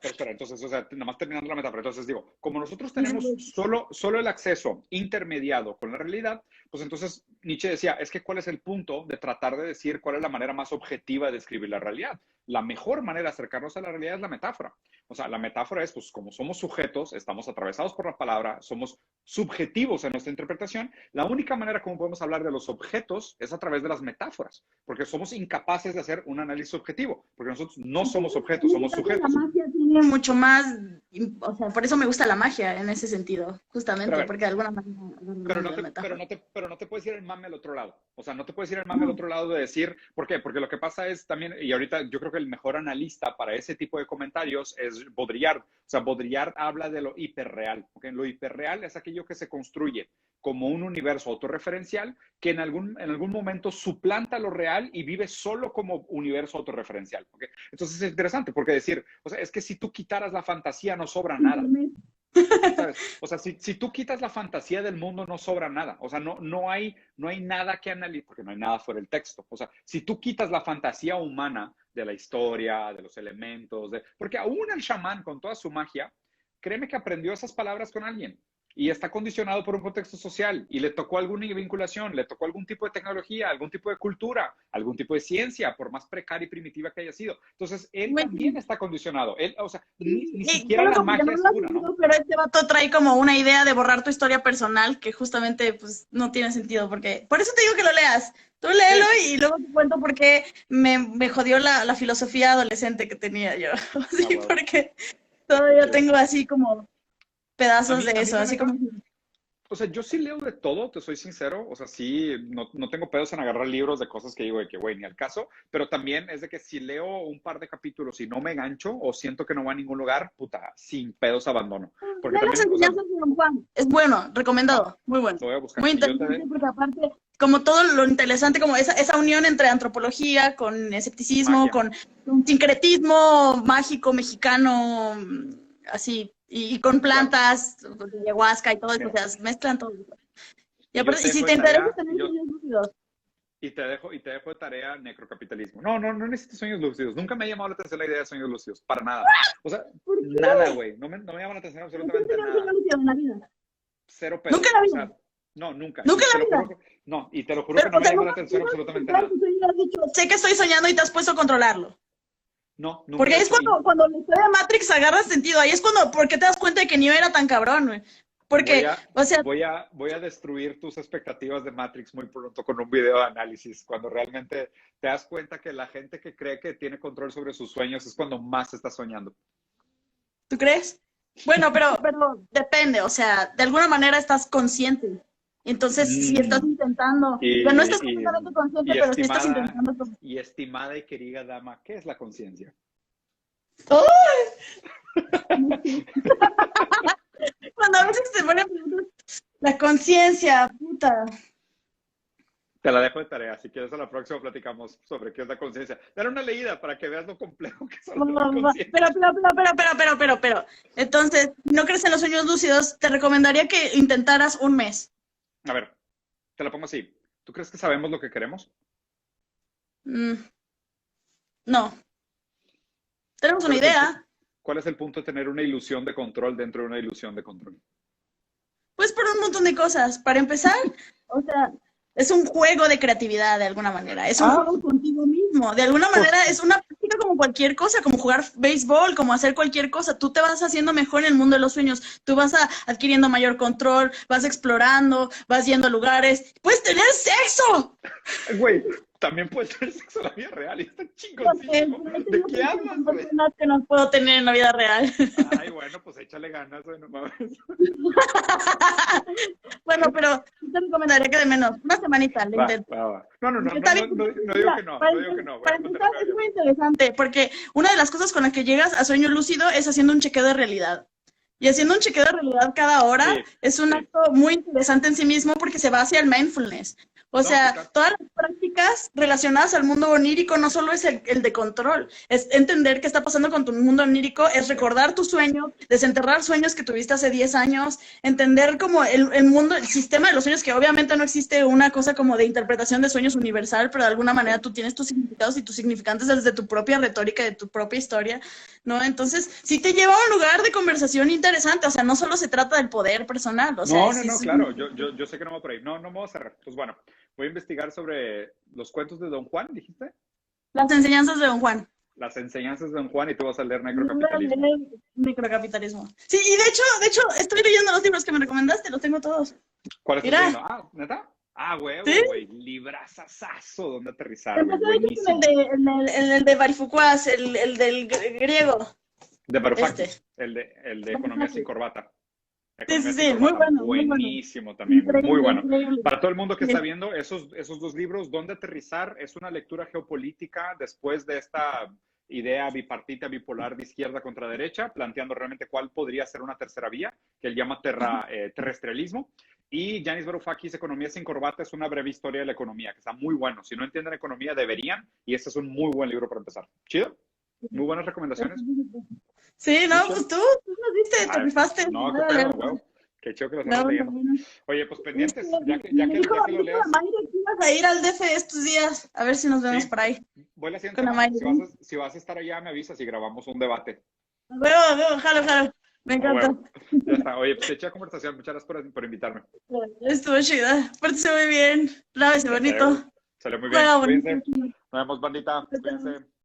Espera. Entonces, o sea, nada más terminando la metáfora. Entonces digo, como nosotros tenemos solo el acceso intermediado con la realidad, pues entonces Nietzsche decía, es que ¿cuál es el punto de tratar de decir cuál es la manera más objetiva de describir la realidad? La mejor manera de acercarnos a la realidad es la metáfora. O sea, la metáfora es, pues, como somos sujetos, estamos atravesados por la palabra, somos subjetivos en nuestra interpretación, la única manera como podemos hablar de los objetos es a través de las metáforas, porque somos incapaces de hacer un análisis objetivo, porque nosotros no somos objetos, somos sujetos. La magia tiene mucho más, o sea, por eso me gusta la magia en ese sentido, justamente, porque de alguna manera... Pero no te puedes ir el mame al otro lado. O sea, no te puedes ir el mame al otro lado de decir, ¿por qué? Porque lo que pasa es también, y ahorita yo creo que el mejor analista para ese tipo de comentarios es Baudrillard. O sea, Baudrillard habla de lo hiperreal. ¿Okay? Lo hiperreal es aquello que se construye como un universo autorreferencial que en algún momento suplanta lo real y vive solo como universo autorreferencial. ¿Okay? Entonces es interesante porque decir, o sea, es que si tú quitaras la fantasía no sobra nada. ¿Sabes? O sea, si tú quitas la fantasía del mundo no sobra nada. O sea, no hay nada que analizar, porque no hay nada fuera del texto. O sea, si tú quitas la fantasía humana de la historia, de los elementos, porque aún el chamán con toda su magia, créeme que aprendió esas palabras con alguien. Y está condicionado por un contexto social y le tocó alguna vinculación, le tocó algún tipo de tecnología, algún tipo de cultura, algún tipo de ciencia, por más precaria y primitiva que haya sido. Entonces, él también está condicionado. Él, o sea, ni siquiera la magia es pura, ¿no? Pero este vato trae como una idea de borrar tu historia personal que justamente pues no tiene sentido, porque por eso te digo que lo leas. Tú léelo y luego te cuento por qué me jodió la filosofía adolescente que tenía yo. Sí, porque todavía tengo así como pedazos de eso, así como... O sea, yo sí leo de todo, te soy sincero. O sea, sí, no tengo pedos en agarrar libros de cosas que digo de que, güey, ni al caso. Pero también es de que si leo un par de capítulos y no me gancho o siento que no va a ningún lugar, puta, sin pedos abandono. Porque también, las enseñanzas de Don Juan. Es bueno, recomendado, muy bueno. Lo voy a buscar. Muy interesante porque aparte, como todo lo interesante, como esa unión entre antropología con escepticismo, con un sincretismo mágico mexicano, así... Y con plantas, ayahuasca y todo eso, o sea, mezclan todo. Y Y yo aparte, te y si dejo te de interesa tarea, tener sueños lúcidos, y te dejo de tarea necrocapitalismo. No, no, no necesito sueños lúcidos. Nunca me ha llamado la atención la idea de sueños lúcidos, para nada. O sea, ¿por nada, qué? güey. No me llama la atención ¿Por qué no absolutamente tener un sueño nada. lúcido en la vida? Cero Nunca pedo. en la O vida. sea, no, nunca. Nunca Y en te la lo juro vida. que, no, y te lo juro Pero, que no o me sea, llama la nunca atención has absolutamente despertado nada. tu sueño y has dicho, sé que estoy soñando y te has puesto a controlarlo. No, nunca Porque lo he ahí es hecho. cuando la historia de Matrix agarra sentido. Ahí es cuando, porque te das cuenta de que Neo era tan cabrón, güey. Voy Porque, a, o sea, voy a destruir tus expectativas de Matrix muy pronto con un video de análisis, cuando realmente te das cuenta que la gente que cree que tiene control sobre sus sueños es cuando más está soñando. ¿tú crees? Bueno, pero depende, o sea, de alguna manera estás consciente. Entonces, si estás Mm. intentando, o sea, no estás Y, y, completamente consciente, y pero si estás estimada, intentando. estimada y querida dama, ¿qué es la conciencia? Cuando a veces te ponen preguntas, la conciencia, puta. Te la dejo de tarea. Si quieres, a la próxima platicamos sobre qué es la conciencia. Dale una leída para que veas lo complejo que es hablar de conciencia. Pero. Entonces, si no crees en los sueños lúcidos, te recomendaría que intentaras un mes. A ver, te la pongo así. ¿Tú crees que sabemos lo que queremos? Mm, no. Tenemos una ¿Cuál es el, idea. cuál es el punto de tener una ilusión de control dentro de una ilusión de control? Pues por un montón de cosas. Para empezar, o sea, es un juego de creatividad de alguna manera. Es un juego contigo mismo. De alguna manera es una práctica como cualquier cosa, como jugar béisbol, como hacer cualquier cosa. Tú te vas haciendo mejor en el mundo de los sueños. Tú vas adquiriendo mayor control, vas explorando, vas yendo a lugares. ¡Puedes tener sexo! Güey, también puede tener sexo en la vida real y está chingoncísimo. ¿De qué hablas, güey? Personas que no puedo tener en la vida real. Ay, bueno, pues échale ganas, güey, no mames. Bueno, pero te recomendaría que de menos, una semanita le intento. Va. No Está bien, digo que no, para no digo que no. Voy para a empezar, mantenerme es muy abierto. interesante, porque una de las cosas con las que llegas a sueño lúcido es haciendo un chequeo de realidad. Y haciendo un chequeo de realidad cada hora Sí, es un sí. acto muy interesante en sí mismo porque se va hacia el mindfulness. O No, sea, sí, claro. todas las prácticas relacionadas al mundo onírico no solo es el de control, es entender qué está pasando con tu mundo onírico, es recordar tu sueño, desenterrar sueños que tuviste hace 10 años, entender como el mundo, el sistema de los sueños, que obviamente no existe una cosa como de interpretación de sueños universal, pero de alguna manera tú tienes tus significados y tus significantes desde tu propia retórica, de tu propia historia, ¿no? Entonces, sí te lleva a un lugar de conversación interesante, o sea, no solo se trata del poder personal, o sea, No, claro, yo sé que no va por ahí. No me voy a cerrar. Pues bueno, voy a investigar sobre los cuentos de Don Juan, dijiste. las enseñanzas de Don Juan. Las enseñanzas de Don Juan y tú vas a leer Voy a Necrocapitalismo. leer Microcapitalismo. Sí, y de hecho, estoy leyendo los libros que me recomendaste, los tengo todos. ¿Cuál estás Mira. leyendo? Ah, ¿neta? Ah, huevo, ¿Sí? güey. Librazazazo, ¿dónde aterrizar, güey? Empecé de hecho Buenísimo. con el de Barifucuas, el del griego. De Varoufakis, Este. el de Economía sin corbata. Economía Sí, sin muy corbata, bueno, muy bueno. buenísimo también, güey, muy bueno. Increíble. Para todo el mundo que Sí. está viendo esos dos libros, ¿Dónde aterrizar? Es una lectura geopolítica después de esta idea bipartita, bipolar de izquierda contra derecha, planteando realmente cuál podría ser una tercera vía, que él llama terrestrialismo. Y Yanis Varoufakis, Economía sin corbata, es una breve historia de la economía, que está muy bueno. Si no entienden economía, deberían, y este es un muy buen libro para empezar. ¿Chido? Muy buenas recomendaciones. Sí, no, Muy pues chido. tú nos diste, te Ay, rifaste. no, qué pedo, huevo. Qué chido que lo estamos leyendo. Oye, pues pendientes, ya que Me dijo lo leas. la Mayre que ibas a ir al DF estos días, a ver si nos vemos Sí. por ahí. Voy la siguiente Con la semana. Mayre. Si vas a estar allá, me avisas y grabamos un debate. Veo, jalo. Me Ah, encanta. huevo. Ya está. Oye, pues hecha conversación. Muchas gracias por invitarme. Estuvo chida. Pórtese muy bien. Lávese bonito. Salió muy bien. Juega Cuídense. bonito. Nos vemos, bandita. Cuídense.